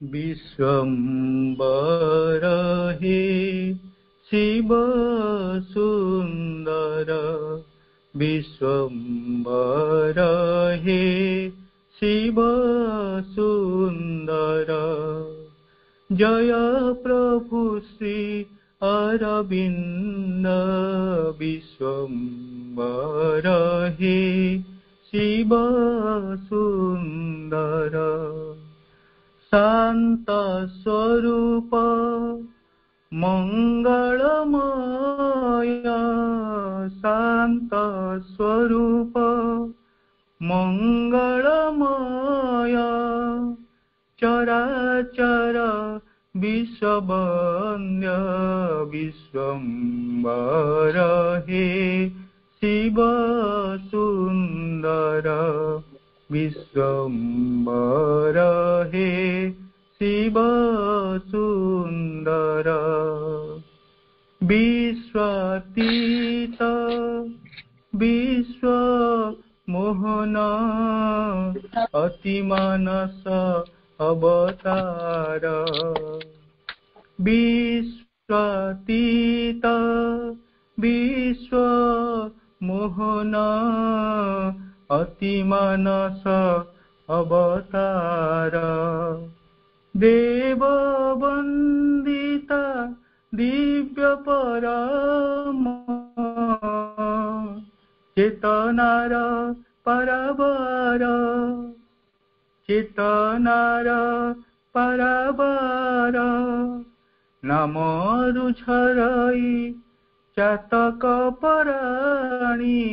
विश्वम्बर हे शिव सुंदर विश्वम्बर हे शिव सुंदर जय प्रभु श्री अरविंद विश्वम्बर हे शिव सुंदर शांत स्वरूप मंगलमय शांत स्वरूप मंगलमय चराचर विश्ववन्द्य विश्वम्बर हे शिव सुंदर विश्वम्बर हे शिव सुंदर विश्वातीत विश्व मोहन अतिमानस अवतार विश्वातीत विश्व मोहन अतिमानस अवतार देव वंदिता दिव्य परम चेतनार परवर चेतनार परवर नामरु झरई चातक पराणी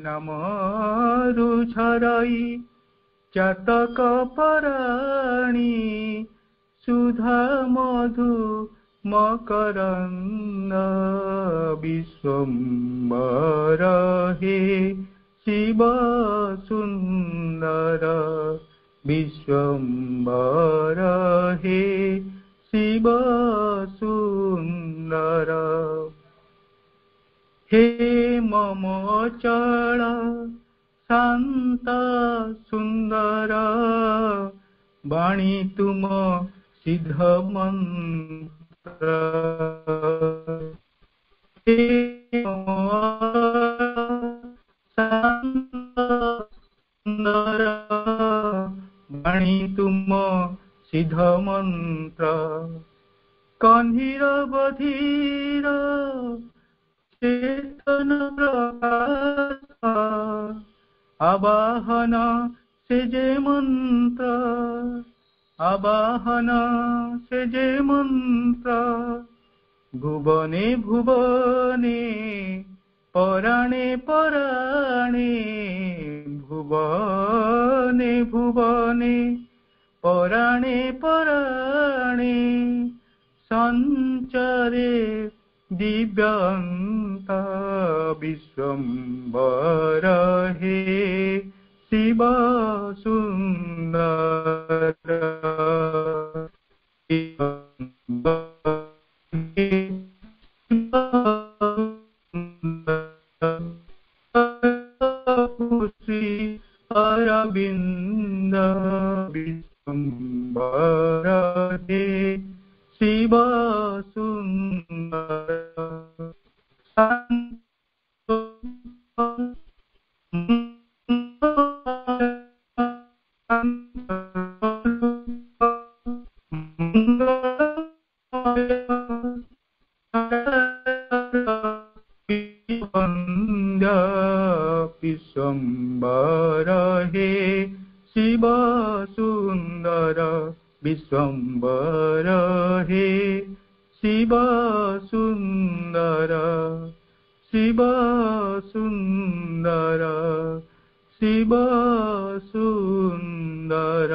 नामरु झरई चातक पराणी सुधा मधु मकरंद विश्वम्बर हे शिव सुंदर विश्वम्बर हे शिव सुंदर हे मम चल शांत सुंदर वाणी तुम सिद्ध मंत्र हे मम शांत सुंदर वाणी तुम सिद्ध मंत्र कन्हीर बधीर चेतन प्रकाश आवाहन से जे मंत्र आवाहन से जे मंत्र भुवने भुवने पराणे पराणे भुवने भुवने पराणे पराणे संचरे दिव्यंत विश्वम्बर हे शिव सुंदर श्री अरविंद विश्वम्बर हे शिव सुंदर विश्वम्बर हे शिव सुंदर विश्वम्बर हे शिव सुंदर शिव सुंदर शिव सुंदर।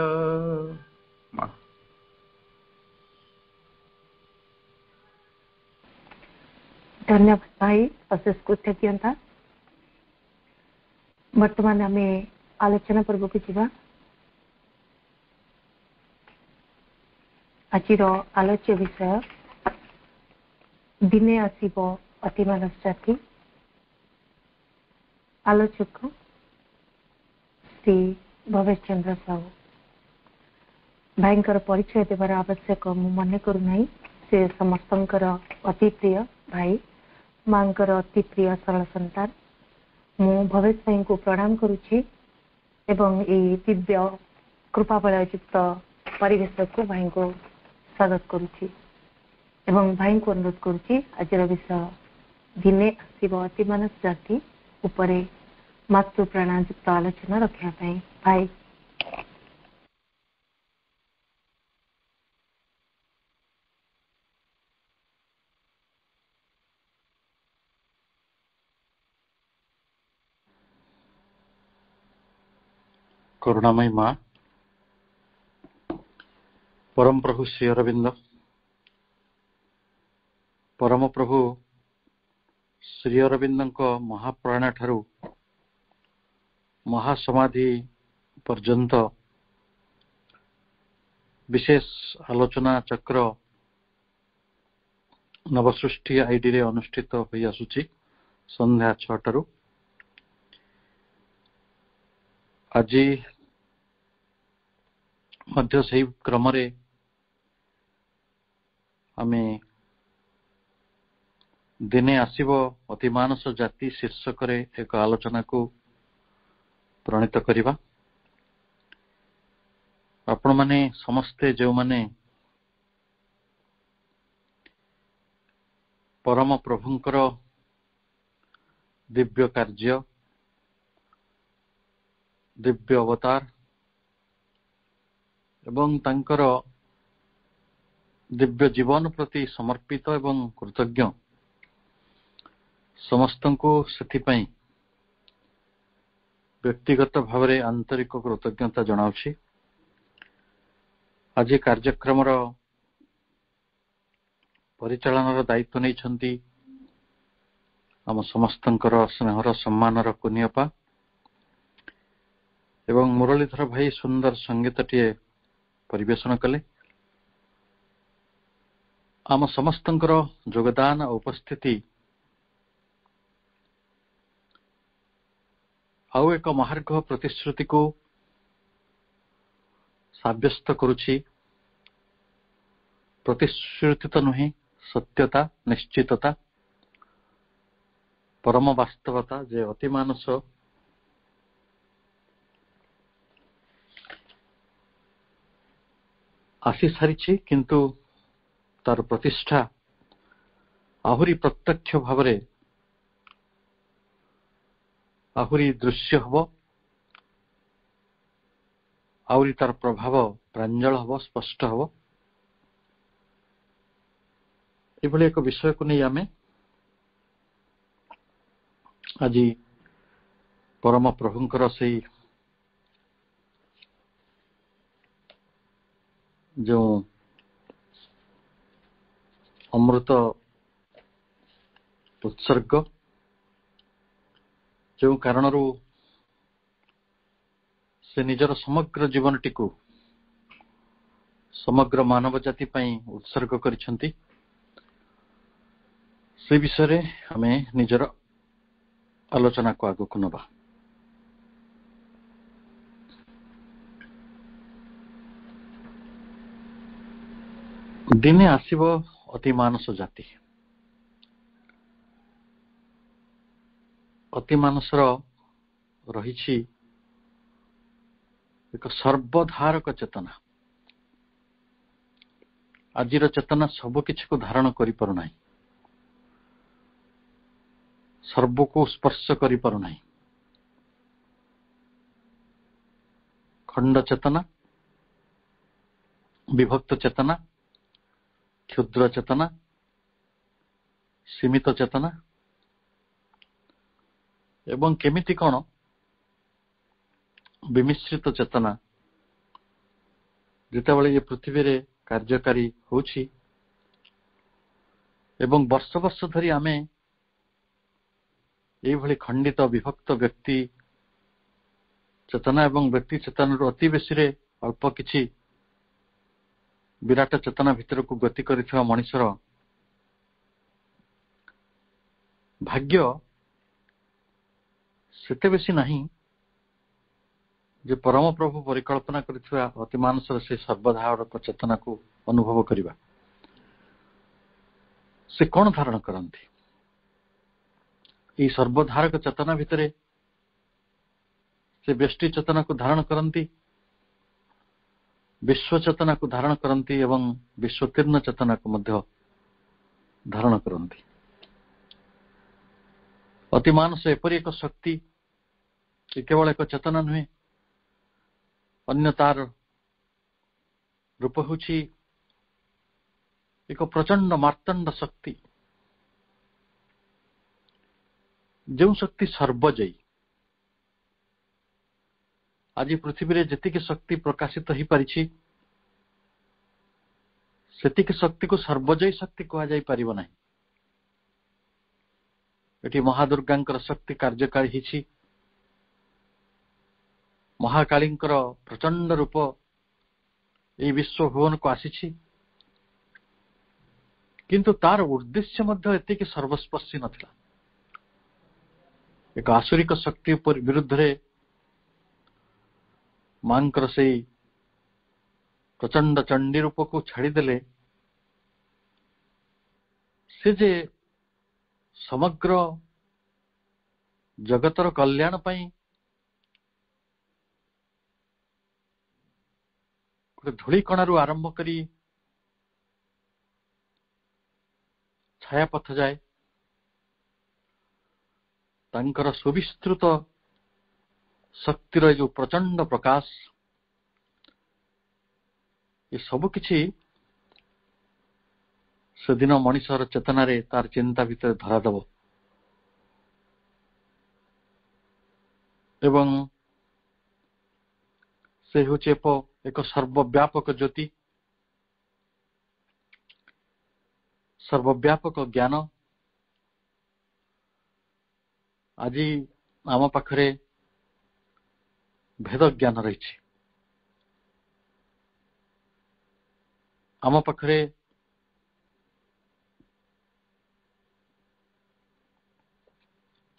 धन्यवाद भाई अशेष कृतज्ञता। वर्तमान आम आलोचना पर्व को जीवा। आज आलोच्य विषय दिने आसिब अतिमानव जाति। आलोचक श्री भवेश चंद्र साहू। भाईଙ୍କର परिचय देवार आवश्यक मु मन करूना से समस्तंकर अति प्रिय भाई मांकर अति प्रिय सरल संतान मु भवेश भाई को प्रणाम करुच्ची एवं ये दिव्य कृपाबलयुक्त परिवेश को भाई को स्वागत करुच्ची एवं भाई को अनुरोध करुच्ची आज विषय दिने आसव अति मानव जाति उपरे मातृ प्राणायुक्त आलोचना रखापी भाई करुणामयी माँ परम प्रभु श्री अरविंद परम प्रभु श्री अरविंद महाप्राण ठारू महासमाधि पर्यंत विशेष आलोचना चक्र नवसृष्टि आईडी रे अनुष्ठित होई आसुची संध्या 6 आज मध्य से क्रम आमे दिने आसिब अति मानस जाति शीर्षक एक आलोचना को प्रणीत करिबा। आपण माने समस्ते जो माने परम प्रभुंकर दिव्य कार्य दिव्य अवतार एवं तांकर दिव्य जीवन प्रति समर्पित एवं कृतज्ञ समस्त को सेथिपाई व्यक्तिगत भाव में आंतरिक कृतज्ञता जनाउछि। आज कार्यक्रम परिचालन दायित्व नहीं छंती आम समस्तंकर स्नेहर सम्मानर कुनियपा एवं मुरलीधर भाई सुंदर संगीत टीए परिवेशन कले। आम समस्तंकर योगदान उपस्थिति आउ एक मार्ग प्रतिश्रुति को साब्यस्त करुछि। प्रतिश्रुति तो नुहे सत्यता निश्चितता परम वास्तवता जे अति मानस आसी सारी किंतु तार प्रतिष्ठा आहुरी प्रत्यक्ष भाव में आहुरी दृश्य हब आहुरी तार प्रभाव प्रांजल हब स्पष्ट हब ये एक विषय को नहीं आमे आज परम प्रभुंकर से जो अमृत उत्सर्ग जो कारण से निजर समग्र जीवन टी समग्र मानव जाति उत्सर्ग करिसेंती से विषय हमें निजर आलोचना को आगो नबा। दिने आसिब अति मानस जाति अति मानसर रही एक सर्वधारक चेतना। आजिर चेतना सब किछि को धारण करि पारु नाही सर्व को स्पर्श करि पारु नाही। खंड चेतना विभक्त चेतना क्षुद्र चेतना सीमित चेतना एवं केमिति कौन विमिश्रित चेतना जितेबाला ये पृथ्वी रे कार्यकारी होछि एवं वर्ष वर्ष धरी आमे ये भली खंडित विभक्त व्यक्ति चेतना एवं व्यक्ति चेतन अति बेसी रे अल्प किछि विराट चेतना भितर को गति करिथिबा मनुष्यर भाग्य सेते बेसी नहीं जे परम प्रभु परिकल्पना करथिबा अति मानसर से सर्वधारक चेतना को अनुभव करिबा से कौन धारण करती सर्वधारक चेतना भितर से व्यष्टि चेतना को धारण करती विश्व चेतना को धारण करती एवं विश्वतीर्ण चेतना को मध्य धारण करती अति मानस एपरी एक शक्ति केवल एक चेतना नुहे अन्य तार रूप होछि एक प्रचंड मार्तंड शक्ति जो शक्ति सर्वजयी आज पृथ्वी रे जतिक शक्ति प्रकाशित हो पारिछि सेतिक शक्ति को सर्वजयी शक्ति कहा जाई परिबो नाही। एटी महादुर्गांकर शक्ति कार्यकारी हिछि महाकालींकर प्रचंड रूप ए विश्व भुवन को आसीछि किंतु तार उद्देश्य मध्य एतिक सर्वस्पर्शी नथिला। एक आसुरिक शक्ति विरुद्ध रे मांकर से प्रचंड चंडी रूप को छाड़ीदेले से जे समग्र जगतर कल्याण पाई धूली कणारू आरंभ करी छाया पथ जाए तांकर सुविस्तृत शक्तिर जो प्रचंड प्रकाश ये सब किछि से दिन मनीषर चेतना रे तार चिंता भितर धरा दब एवं से होचे एक सर्वव्यापक ज्योति सर्वव्यापक ज्ञान आज आम पाखरे भेद ज्ञान रही आम पाखरे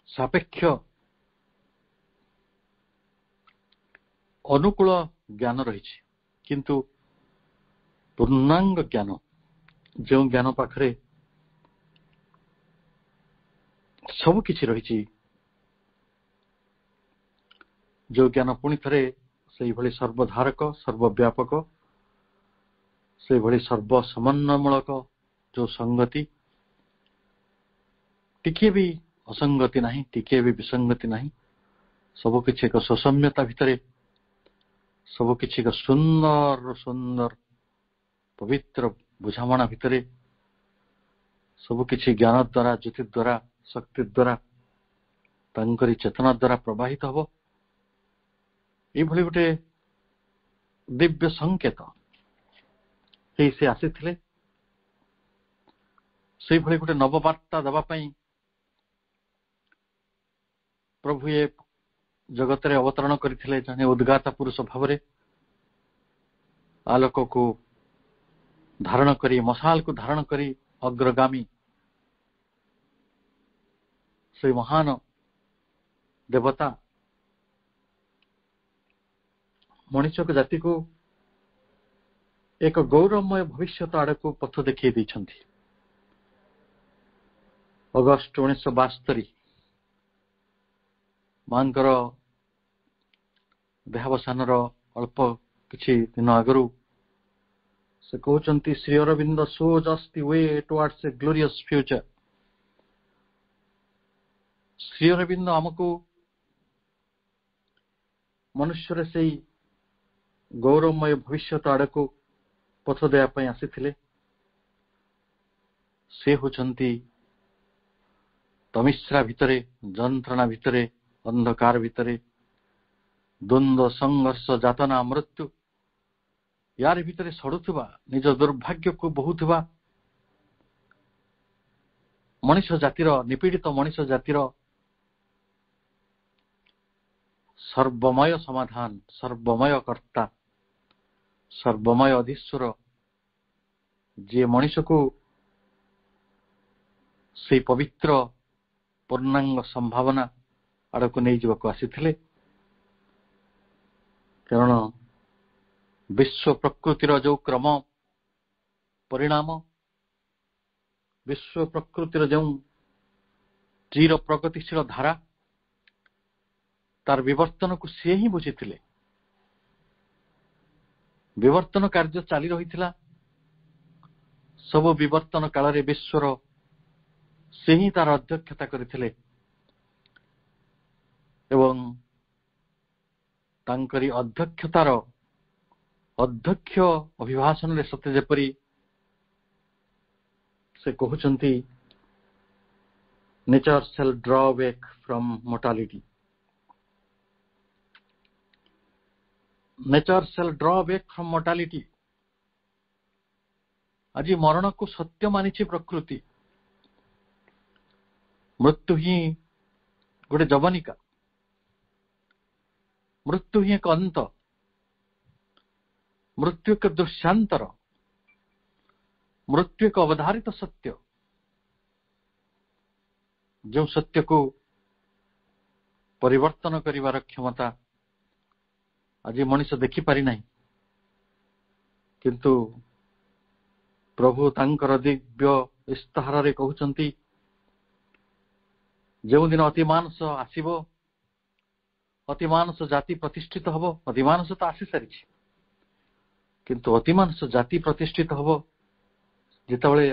सापेक्ष अनुकूल ज्ञान रही किंतु पूर्णांग ज्ञान जो ज्ञान पाखरे सब किछि रही जो ज्ञान पुणी थे से भली सर्वधारक सर्वव्यापक से भली सर्वसमन्वयमूलक जो संगति टिके भी असंगति नहीं टिके भी विसंगति नहीं सब किछि एक सुसम्यता भितरे सब किछि एक सुंदर सुंदर पवित्र बुझामणा भितरे सब किछि ज्ञान द्वारा ज्योति द्वारा शक्ति द्वारा तांकरी चेतना द्वारा प्रवाहित हबो ये भली गोटे दिव्य संकेत से आसीथिले से भली गोटे नववार्ता दबा पई प्रभु ये जगत रे अवतरण करथिले जने उद्गाता पुरुष भाव रे आलोक को धारण करी मशाल को धारण करी अग्रगामी से महान देवता मनुष्य को जाति को एक गौरवमय भविष्य आड़ को पथ देखिए देछंती। अगस्ट 1972 मांकर देहावसानर अल्प किछि दिन आगरू से कहउचंती Shri Arvind shows us the way towards a glorious future। Shri Arvind हमको मनुष्य से गौरवमय भविष्य आड़ को पथ देवाई आसीथिले से होचंती तमिश्रा भितरे जंत्रणा भितरे अंधकार भितरे द्वंद्व संघर्ष जातना मृत्यु यार भितरे सड़ुवा निज दुर्भाग्य को बहुवा मनीष जातिर निपीड़ित मनीष जातिर सर्वमय समाधान सर्वमय कर्ता सर्वमय अधीश्वर जे मनीष को से पवित्र पूर्णांग संभावना आड़ को नहीं जावाक आसीथिले କାରଣ ବିଶ୍ୱ ପ୍ରକୃତିର ଯେଉଁ କ୍ରମ ପରିଣାମ, ବିଶ୍ୱ ପ୍ରକୃତିର ଯେଉଁ ଚିର ପ୍ରଗତିଶୀଳ ଧାରା, ତାର ବିବର୍ତ୍ତନକୁ ସିଏ ହିଁ ବୁଝିଥିଲେ। ବିବର୍ତ୍ତନ କାର୍ଯ୍ୟ ଚାଲି ରହିଥିଲା। ସବୁ ବିବର୍ତ୍ତନ କାଳରେ ବିଶ୍ୱର ସେ ହିଁ ତାର ଅଧ୍ୟକ୍ଷତା କରିଥିଲେ ଏବଂ ତାଙ୍କରି ଅଧ୍ୟକ୍ଷତାର ଅଧ୍ୟକ୍ଷ ଅଭିଭାଷଣରେ ସତେ ଯେପରି ସେ କହୁଛନ୍ତି, nature shall draw back from mortality. Nature shall draw back from mortality. ଆଜି ମରଣକୁ ସତ୍ୟ ମାନିଛି ପ୍ରକୃତି। ମୃତ୍ୟୁ ହିଁ ଗୋଟେ ଯବନିକା, ମୃତ୍ୟୁ ହିଁ ଏକ ଅନ୍ତ, ମୃତ୍ୟୁ ଏକ ଦୃଶ୍ୟାନ୍ତର, ମୃତ୍ୟୁ ଏକ ଅବଧାରିତ ସତ୍ୟ। ଯେଉଁ ସତ୍ୟକୁ ପରିବର୍ତ୍ତନ କରିବାର କ୍ଷମତା ଆଜି ମଣିଷ ଦେଖିପାରି ନାହିଁ, କିନ୍ତୁ ପ୍ରଭୁ ତାଙ୍କର ଦିବ୍ୟ ଇସ୍ତାହାରରେ କହୁଛନ୍ତି, ଯେଉଁଦିନ ଅତିମାନସ ଆସିବ, ଅତିମାନସ ଜାତି ପ୍ରତିଷ୍ଠିତ ହବ। ଅତିମାନସ ତ ଆସି ସାରିଛି, କିନ୍ତୁ ଅତିମାନସ ଜାତି ପ୍ରତିଷ୍ଠିତ ହବ। ଯେତେବେଳେ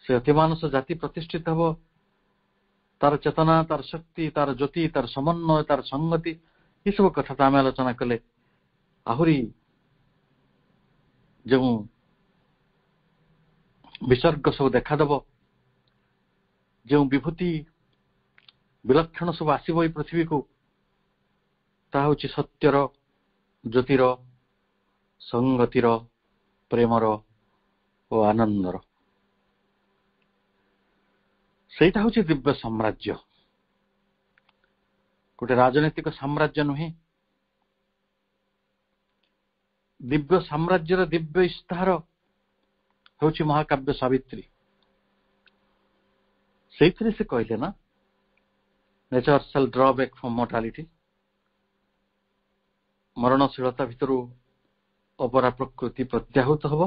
ସେ ଅତିମାନସ ଜାତି ପ୍ରତିଷ୍ଠିତ ହବ, ତାର ଚେତନା, ତାର ଶକ୍ତି, ତାର ଜ୍ୟୋତି, ତାର ସମନ୍ୱୟ, ତାର ସଂଗତି, ଏସବୁ କଥା ତ ଆମେ ଆଲୋଚନା କଲେ। ଆହୁରି ଯେଉଁ ବିସର୍ଗ ସବୁ ଦେଖାଦେବ, ଯେଉଁ ବିଭୂତି ବିଲକ୍ଷଣ ସବୁ ଆସିବ ଏଇ ପୃଥିବୀକୁ, ତାହା ହେଉଛି ସତ୍ୟର, ଜ୍ୟୋତିର, ସଂଗତିର, ପ୍ରେମର ଓ ଆନନ୍ଦର। ସେଇଟା ହେଉଛି ଦିବ୍ୟ ସାମ୍ରାଜ୍ୟ। ଗୋଟେ ରାଜନୈତିକ ସାମ୍ରାଜ୍ୟ ନୁହେଁ, ଦିବ୍ୟ ସାମ୍ରାଜ୍ୟର ଦିବ୍ୟ ଇସ୍ତାହାର ହେଉଛି ମହାକାବ୍ୟ ସାବିତ୍ରୀ। ସେଇଥିରେ ସେ କହିଲେ ନା, nature shall draw back from mortality. ମରଣଶୀଳତା ଭିତରୁ ଅପରା ପ୍ରକୃତି ପ୍ରତ୍ୟାହୃତ ହବ।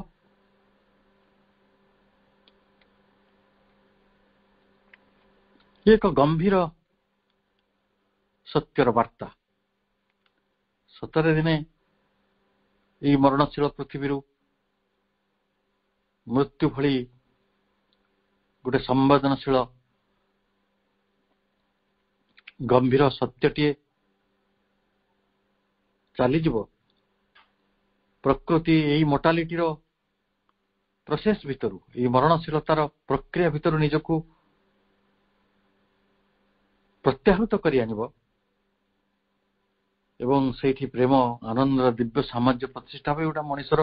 ଏକ ଗମ୍ଭୀର ସତ୍ୟର ବାର୍ତ୍ତା। ସତରେ ଦିନେ ଏହି ମରଣଶୀଳ ପୃଥିବୀରୁ ମୃତ୍ୟୁ ଭଳି ଗୋଟେ ସମ୍ବେଦନଶୀଳ ଗମ୍ଭୀର ସତ୍ୟଟିଏ ଚାଲିଯିବ। ପ୍ରକୃତି ଏହି ମୋର୍ଟାଲିଟିର ପ୍ରୋସେସ ଭିତରୁ, ଏହି ମରଣଶୀଳତାର ପ୍ରକ୍ରିୟା ଭିତରୁ ନିଜକୁ ପ୍ରତ୍ୟାହୃତ କରି ଆଣିବ ଏବଂ ସେଇଠି ପ୍ରେମ, ଆନନ୍ଦର ଦିବ୍ୟ ସାମ୍ରାଜ୍ୟ ପ୍ରତିଷ୍ଠା ହେବ। ଏଗୁଟା ମଣିଷର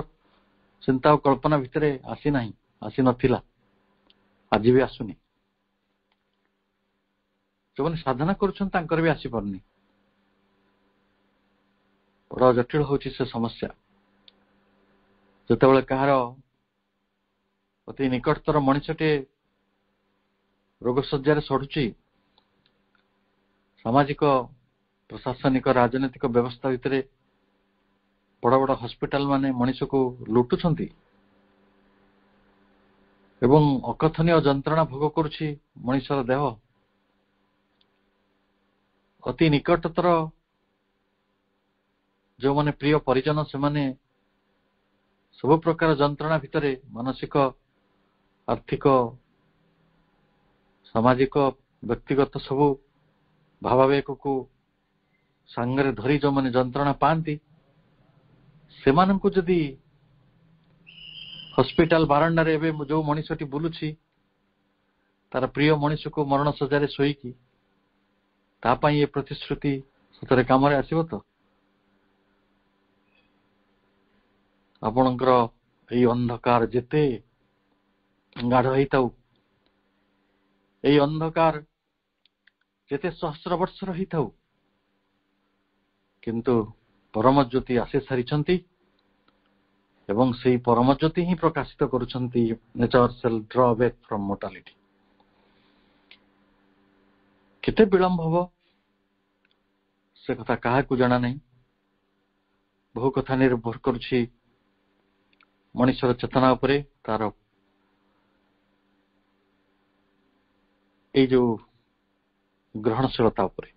ଚିନ୍ତା ଓ କଳ୍ପନା ଭିତରେ ଆସିନାହିଁ, ଆସିନଥିଲା, ଆଜି ବି ଆସୁନି। ଯେଉଁମାନେ ସାଧନା କରୁଛନ୍ତି ତାଙ୍କର ବି ଆସିପାରୁନି। ବଡ଼ ଜଟିଳ ହେଉଛି ସେ ସମସ୍ୟା। ଯେତେବେଳେ କାହାର ଅତି ନିକଟତର ମଣିଷଟିଏ ରୋଗଶଯ୍ୟାରେ ସଢୁଛି, ସାମାଜିକ, ପ୍ରଶାସନିକ, ରାଜନୈତିକ ବ୍ୟବସ୍ଥା ଭିତରେ ବଡ଼ ବଡ଼ ହସ୍ପିଟାଲ ମାନେ ମଣିଷକୁ ଲୁଟୁଛନ୍ତି ଏବଂ ଅକଥନୀୟ ଯନ୍ତ୍ରଣା ଭୋଗ କରୁଛି ମଣିଷର ଦେହ। ଅତି ନିକଟତର ଯେଉଁମାନେ ପ୍ରିୟ ପରିଜନ, ସେମାନେ ସବୁ ପ୍ରକାର ଯନ୍ତ୍ରଣା ଭିତରେ ମାନସିକ, ଆର୍ଥିକ, ସାମାଜିକ, ବ୍ୟକ୍ତିଗତ ସବୁ ଭାବାବେଗକୁ ସାଙ୍ଗରେ ଧରି ଯେଉଁମାନେ ଯନ୍ତ୍ରଣା ପାଆନ୍ତି, ସେମାନଙ୍କୁ ଯଦି ହସ୍ପିଟାଲ ବାରଣ୍ଡାରେ ଏବେ ଯୋଉ ମଣିଷଟି ବୁଲୁଛି, ତାର ପ୍ରିୟ ମଣିଷକୁ ମରଣ ଶଯ୍ୟାରେ ଶୋଇକି, ତା ପାଇଁ ଏ ପ୍ରତିଶ୍ରୁତି ସତରେ କାମରେ ଆସିବ ତ? ଆପଣଙ୍କର ଏଇ ଅନ୍ଧକାର ଯେତେ ଗାଢ ହେଇଥାଉ, ଏଇ ଅନ୍ଧକାର ଯେତେ ସହସ୍ର ବର୍ଷର ହେଇଥାଉ, କିନ୍ତୁ ପରମ ଜ୍ୟୋତି ଆସି ସାରିଛନ୍ତି ଏବଂ ସେଇ ପରମ ଜ୍ୟୋତି ହିଁ ପ୍ରକାଶିତ କରୁଛନ୍ତି nature shall draw back from mortality। କେତେ ବିଳମ୍ବ ହବ ସେ କଥା କାହାକୁ ଜଣା ନାହିଁ, ବହୁ କଥା ନିର୍ଭର କରୁଛି ମଣିଷର ଚେତନା ଉପରେ, ତାର ଏଇ ଯୋଉ ଗ୍ରହଣଶୀଳତା ଉପରେ।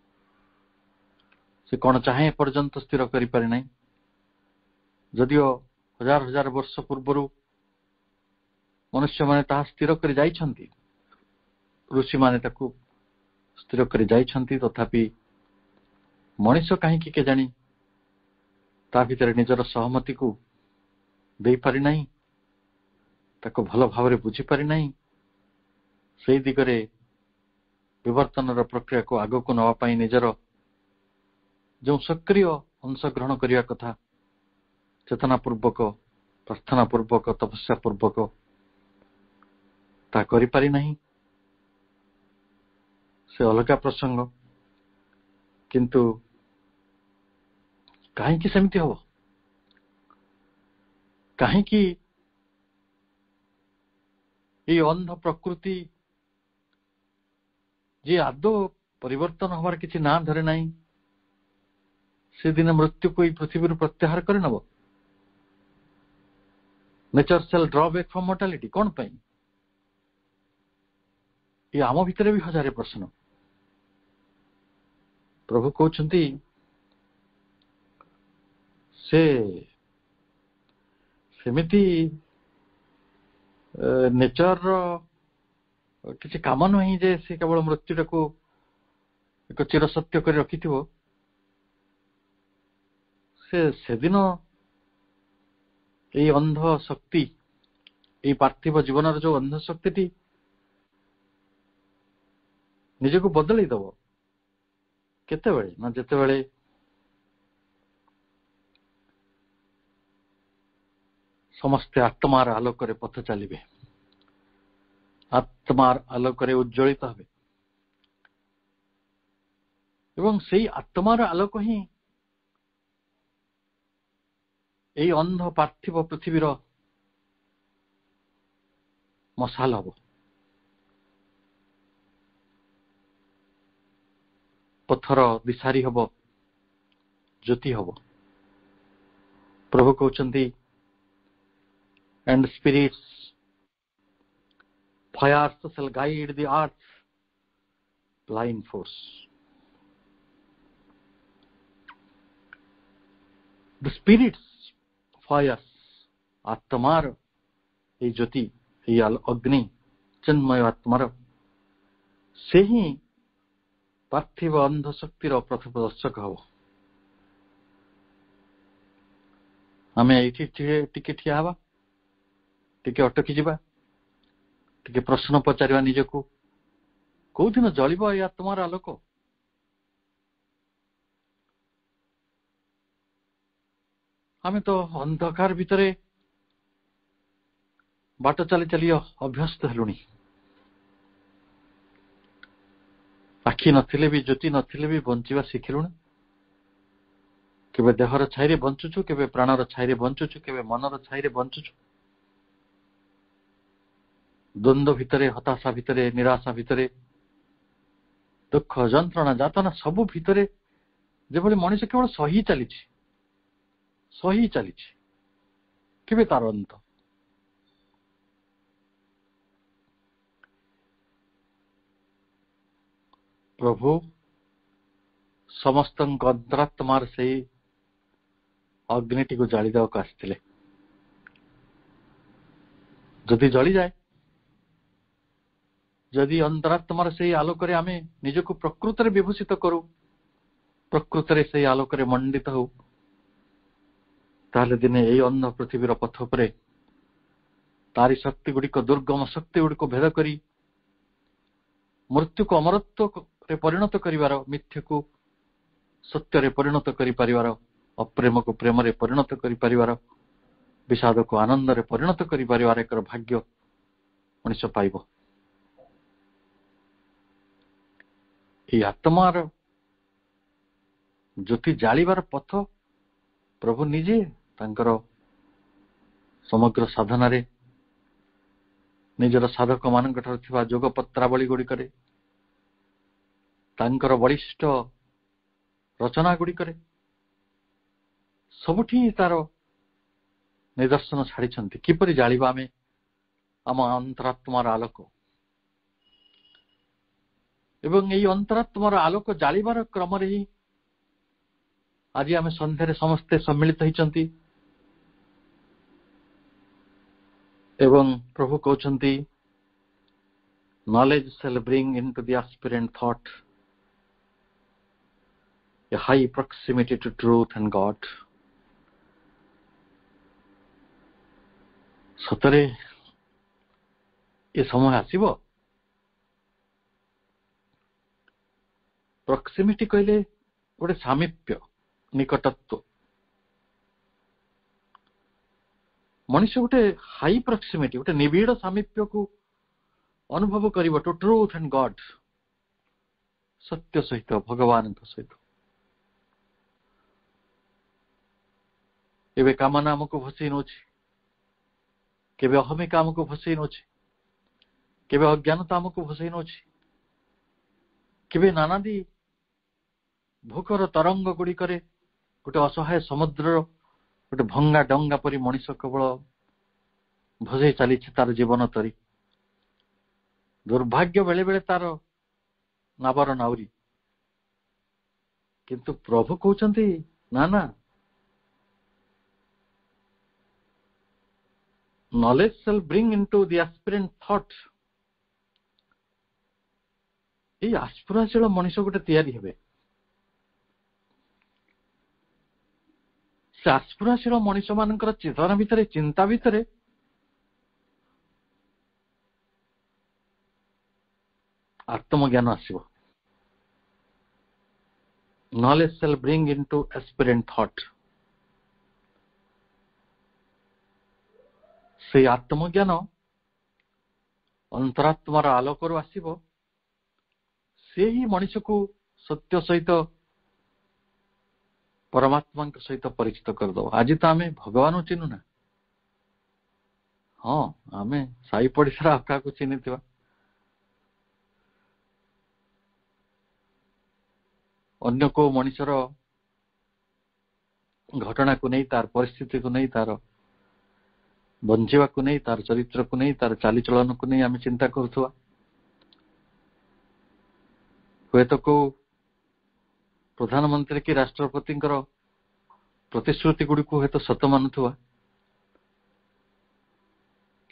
ସେ କଣ ଚାହେଁ ଏପର୍ଯ୍ୟନ୍ତ ସ୍ଥିର କରିପାରି ନାହିଁ। ଯଦିଓ ହଜାର ହଜାର ବର୍ଷ ପୂର୍ବରୁ ମନୁଷ୍ୟମାନେ ତାହା ସ୍ଥିର କରି ଯାଇଛନ୍ତି, ଋଷିମାନେ ତାକୁ ସ୍ଥିର କରି ଯାଇଛନ୍ତି, ତଥାପି ମଣିଷ କାହିଁକି କେଜାଣି ତା ଭିତରେ ନିଜର ସହମତିକୁ ଦେଇପାରି ନାହିଁ, ତାକୁ ଭଲ ଭାବରେ ବୁଝିପାରି ନାହିଁ। ସେଇ ଦିଗରେ ବିବର୍ତ୍ତନର ପ୍ରକ୍ରିୟାକୁ ଆଗକୁ ନେବା ପାଇଁ ନିଜର ଯେଉଁ ସକ୍ରିୟ ଅଂଶଗ୍ରହଣ କରିବା କଥା, ଚେତନା ପୂର୍ବକ, ପ୍ରାର୍ଥନା ପୂର୍ବକ, ତପସ୍ୟା ପୂର୍ବକ, ତାହା କରିପାରି ନାହିଁ। ସେ ଅଲଗା ପ୍ରସଙ୍ଗ। କିନ୍ତୁ କାହିଁକି ସେମିତି ହବ? କାହିଁକି ଏଇ ଅନ୍ଧ ପ୍ରକୃତି, ଯିଏ ଆଦୌ ପରିବର୍ତ୍ତନ ହବାର କିଛି ନାଁ ଧରେ ନାହିଁ, ସେଦିନ ମୃତ୍ୟୁକୁ ଏଇ ପୃଥିବୀରୁ ପ୍ରତ୍ୟାହାର କରିନେବ? Nature shall draw back from mortality. କଣ ପାଇଁ? ଏ ଆମ ଭିତରେ ବି ହଜାରେ ପ୍ରଶ୍ନ। ପ୍ରଭୁ କହୁଛନ୍ତି ସେ ସେମିତି ନେଚରର କିଛି କାମ ନୁହେଁ ଯେ ସେ କେବଳ ମୃତ୍ୟୁଟାକୁ ଏକ ଚିରସତ୍ୟ କରି ରଖିଥିବ। ସେଦିନ ଏଇ ଅନ୍ଧ ଶକ୍ତି, ଏଇ ପାର୍ଥିବ ଜୀବନର ଯୋଉ ଅନ୍ଧ ଶକ୍ତିଟି ନିଜକୁ ବଦଳେଇ ଦବ। କେତେବେଳେ? ନା ଯେତେବେଳେ ସମସ୍ତେ ଆତ୍ମାର ଆଲୋକରେ ପଥ ଚାଲିବେ, ଆତ୍ମାର ଆଲୋକରେ ଉଜ୍ଜଳିତ ହେବେ, ଏବଂ ସେଇ ଆତ୍ମାର ଆଲୋକ ହିଁ ଏଇ ଅନ୍ଧ ପାର୍ଥିବ ପୃଥିବୀର ମଶାଲ ହବ, ପଥର ଦିଶାରୀ ହବ, ଜ୍ୟୋତି ହବ। ପ୍ରଭୁ କହୁଛନ୍ତି and spirits fires shall guide the earth's blind force. The spirits fires, ଆତ୍ମାର ଏଇ ଜ୍ୟୋତି, ଏଇ ଅଗ୍ନି, ଚିନ୍ମୟ ଆତ୍ମାର, ସେ ହିଁ ପାର୍ଥିବ ଅନ୍ଧ ଶକ୍ତିର ପଥପ୍ରଦର୍ଶକ ହବ। ଆମେ ଏଇଠି ଟିକେ ଠିଆ ହେବା, ଟିକେ ଅଟକି ଯିବା, ଟିକେ ପ୍ରଶ୍ନ ପଚାରିବା ନିଜକୁ, କୋଉଦିନ ଜଳିବ ଏଇ ଆତ୍ମାର ଆଲୋକ? ଆମେ ତ ଅନ୍ଧକାର ଭିତରେ ବାଟ ଚାଲି ଚାଲି ଅଭ୍ୟସ୍ତ ହେଲୁଣି। ଆଖି ନଥିଲେ ବି, ଜ୍ୟୋତି ନଥିଲେ ବି ବଞ୍ଚିବା ଶିଖିଲୁଣି। କେବେ ଦେହର ଛାଇରେ ବଞ୍ଚୁଛୁ, କେବେ ପ୍ରାଣର ଛାଇରେ ବଞ୍ଚୁଛୁ, କେବେ ମନର ଛାଇରେ ବଞ୍ଚୁଛୁ। ଦ୍ୱନ୍ଦ୍ୱ ଭିତରେ, ହତାଶା ଭିତରେ, ନିରାଶା ଭିତରେ, ଦୁଃଖ, ଯନ୍ତ୍ରଣା, ଯାତନା ସବୁ ଭିତରେ ଯେଭଳି ମଣିଷ କେବଳ ସହି ଚାଲିଛି, ସହି ଚାଲିଛି। କେବେ ତାର ଅନ୍ତ? ପ୍ରଭୁ ସମସ୍ତଙ୍କ ଅନ୍ତରାତ୍ମାର ସେଇ ଅଗ୍ନିଟିକୁ ଜାଳିଦେବାକୁ ଆସିଥିଲେ। ଯଦି ଜଳିଯାଏ, ଯଦି ଅନ୍ତରାତ୍ମାର ସେଇ ଆଲୋକରେ ଆମେ ନିଜକୁ ପ୍ରକୃତରେ ବିଭୂଷିତ କରୁ, ପ୍ରକୃତରେ ସେଇ ଆଲୋକରେ ମଣ୍ଡିତ ହଉ, ତାହେଲେ ଦିନେ ଏଇ ଅନ୍ଧ ପୃଥିବୀର ପଥ ଉପରେ ତାରି ଶକ୍ତି ଗୁଡ଼ିକ, ଦୁର୍ଗମ ଶକ୍ତି ଗୁଡ଼ିକୁ ଭେଦ କରି ମୃତ୍ୟୁକୁ ଅମରତ୍ୱରେ ପରିଣତ କରିବାର, ମିଥ୍ୟକୁ ସତ୍ୟରେ ପରିଣତ କରିପାରିବାର, ଅପ୍ରେମକୁ ପ୍ରେମରେ ପରିଣତ କରିପାରିବାର, ବିଷାଦକୁ ଆନନ୍ଦରେ ପରିଣତ କରିପାରିବାର ଏକ ଭାଗ୍ୟ ମଣିଷ ପାଇବ। ଏହି ଆତ୍ମାର ଜ୍ୟୋତି ଜାଳିବାର ପଥ ପ୍ରଭୁ ନିଜେ ତାଙ୍କର ସମଗ୍ର ସାଧନାରେ, ନିଜର ସାଧକ ମାନଙ୍କ ଠାରୁ ଥିବା ଯୋଗ ପତ୍ରାବଳୀ ଗୁଡ଼ିକରେ, ତାଙ୍କର ବଳିଷ୍ଠ ରଚନା ଗୁଡ଼ିକରେ ସବୁଠି ତାର ନିଦର୍ଶନ ଛାଡ଼ିଛନ୍ତି। କିପରି ଜାଳିବା ଆମେ ଆମ ଅନ୍ତରାତ୍ମାର ଆଲୋକ? ଏବଂ ଏହି ଅନ୍ତରାତ୍ମାର ଆଲୋକ ଜାଳିବାର କ୍ରମରେ ହିଁ ଆଜି ଆମେ ସନ୍ଧ୍ୟାରେ ସମସ୍ତେ ସମ୍ମିଳିତ ହୋଇଛନ୍ତି। ଏବଂ ପ୍ରଭୁ କହୁଛନ୍ତି, knowledge shall bring into the aspirant thought a high proximity to truth and God. ସତରେ ଏ ସମୟ ଆସିବ। ପ୍ରକ୍ସିମିଟି କହିଲେ ଗୋଟେ ସାମୀପ୍ୟ, ନିକଟତ୍ୱ। ମଣିଷ ଗୋଟେ ହାଇ ପ୍ରକ୍ସିମିଟି, ଗୋଟେ ନିବିଡ଼ ସାମୀପ୍ୟକୁ ଅନୁଭବ କରିବ ଟୁ ଟ୍ରୁଥ୍ ଆଣ୍ଡ ଗଡ୍, ସତ୍ୟ ସହିତ, ଭଗବାନଙ୍କ ସହିତ। ଏବେ କାମନା ଆମକୁ ଭସେଇ ନେଉଛି, କେବେ ଅହମିକା ଆମକୁ ଭସେଇ ନେଉଛି, କେବେ ଅଜ୍ଞାନତା ଆମକୁ ଭସେଇ ନେଉଛି, କେବେ ନାନାଦି ଭୋକର ତରଙ୍ଗ ଗୁଡ଼ିକରେ ଗୋଟେ ଅସହାୟ ସମୁଦ୍ରର ଗୋଟେ ଭଙ୍ଗା ଡଙ୍ଗା ପରି ମଣିଷ କେବଳ ଭସେଇ ଚାଲିଛି ତାର ଜୀବନ ତରି। ଦୁର୍ଭାଗ୍ୟ ବେଳେ ବେଳେ ତାର ନାବର ନାଉରୀ। କିନ୍ତୁ ପ୍ରଭୁ କହୁଛନ୍ତି, ନା ନା, knowledge shall bring into the aspirant thought। ଏଇ ଆସ୍ପୃହାଶୀଳ ମଣିଷ ଗୋଟେ ତିଆରି ହେବେ। ସେ ଆସ୍ପୃହାଶୀଳ ମଣିଷ ମାନଙ୍କର ଚେତନା ଭିତରେ, ଚିନ୍ତା ଭିତରେ ଆତ୍ମଜ୍ଞାନ ଆସିବ। knowledge shall bring into aspirant thought। ସେଇ ଆତ୍ମଜ୍ଞାନ ଅନ୍ତରାତ୍ମାର ଆଲୋକରୁ ଆସିବ। ସେ ହିଁ ମଣିଷକୁ ସତ୍ୟ ସହିତ, ପରମାତ୍ମାଙ୍କ ସହିତ ପରିଚିତ କରିଦେବ। ଆଜି ତ ଆମେ ଭଗବାନଙ୍କୁ ଚିହ୍ନୁନା। ହଁ, ଆମେ ସାହି ପଡ଼ିଶାର ଆଉ କାହାକୁ ଚିହ୍ନିଥିବା, ଅନ୍ୟ କୋଉ ମଣିଷର ଘଟଣାକୁ ନେଇ, ତାର ପରିସ୍ଥିତିକୁ ନେଇ, ତାର ବଞ୍ଚିବାକୁ ନେଇ, ତାର ଚରିତ୍ରକୁ ନେଇ, ତାର ଚାଲିଚଳନକୁ ନେଇ ଆମେ ଚିନ୍ତା କରୁଥିବା। ହୁଏତ କୋଉ ପ୍ରଧାନମନ୍ତ୍ରୀ କି ରାଷ୍ଟ୍ରପତିଙ୍କର ପ୍ରତିଶ୍ରୁତି ଗୁଡ଼ିକୁ ହୁଏତ ସତ ମାନୁଥିବା,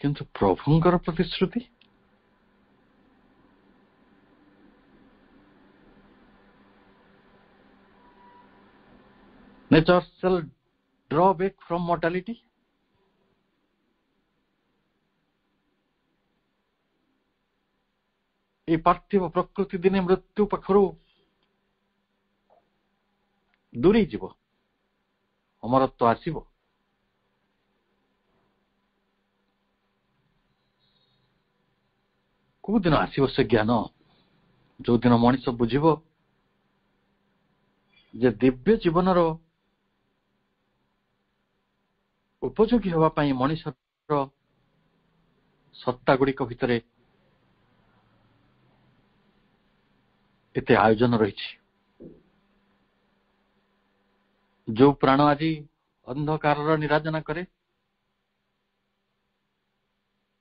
କିନ୍ତୁ ପ୍ରଭୁଙ୍କର ପ୍ରତିଶ୍ରୁତି nature shall draw back from mortality। এই ପାର୍ଥିବ ପ୍ରକୃତି ଦିନେ ମୃତ୍ୟୁ ପାଖରୁ ଦୂରେଇ ଯିବ, ଅମରତ୍ୱ ଆସିବ। କୋଉ ଦିନ ଆସିବ ସେ ଜ୍ଞାନ? ଯୋଉ ଦିନ ମଣିଷ ବୁଝିବ ଯେ ଦିବ୍ୟ ଜୀବନର ଉପଯୋଗୀ ହେବା ପାଇଁ ମଣିଷର ସତ୍ତା ଗୁଡ଼ିକ ଭିତରେ ଏତେ ଆୟୋଜନ ରହିଛି। ଯୋଉ ପ୍ରାଣ ଆଜି ଅନ୍ଧକାରର ନିରାଜନା କରେ,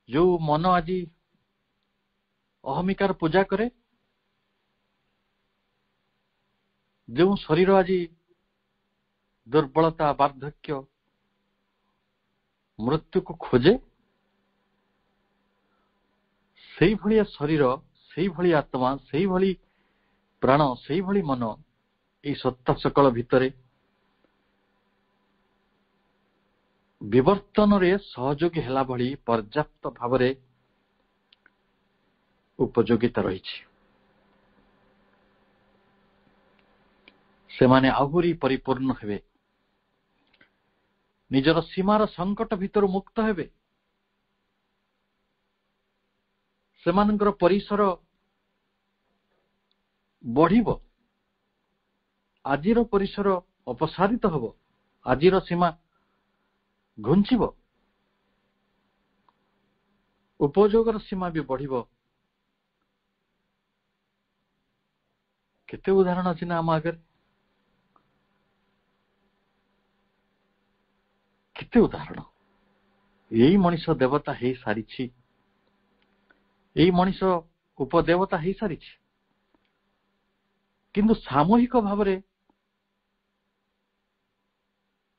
ଯୋଉ ମନ ଆଜି ଅହମିକାର ପୂଜା କରେ, ଯେଉଁ ଶରୀର ଆଜି ଦୁର୍ବଳତା, ବାର୍ଦ୍ଧକ୍ୟ, ମୃତ୍ୟୁକୁ ଖୋଜେ, ସେଇଭଳିଆ ଶରୀର, ସେଇଭଳି ଆତ୍ମା, ସେଇଭଳି ପ୍ରାଣ, ସେଇଭଳି ମନ এই ସତ୍ତା ସକଳ ଭିତରେ ବିବର୍ତ୍ତନରେ ସହଯୋଗୀ ହେଲା ଭଳି ପର୍ଯ୍ୟାପ୍ତ ଭାବରେ ଉପଯୋଗିତା ରହିଛି। ସେମାନେ ଆହୁରି ପରିପୂର୍ଣ୍ଣ ହେବେ, ନିଜର ସୀମାର ସଂକଟ ଭିତରୁ ମୁକ୍ତ ହେବେ, ସେମାନଙ୍କର ପରିସର ବଢିବ, ଆଜିର ପରିସର ଅପସାରିତ ହେବ, ଆଜିର ସୀମା ଘୁଞ୍ଚିବ, ଉପଯୋଗର ସୀମା ବି ବଢିବ। କେତେ ଉଦାହରଣ ଅଛି ନା ଆମ ଆଗରେ। କେତେ ଉଦାହରଣ। ଏଇ ମଣିଷ ଦେବତା ହେଇ ସାରିଛି, ଏଇ ମଣିଷ ଉପଦେବତା ହେଇ ସାରିଛି, କିନ୍ତୁ ସାମୂହିକ ଭାବରେ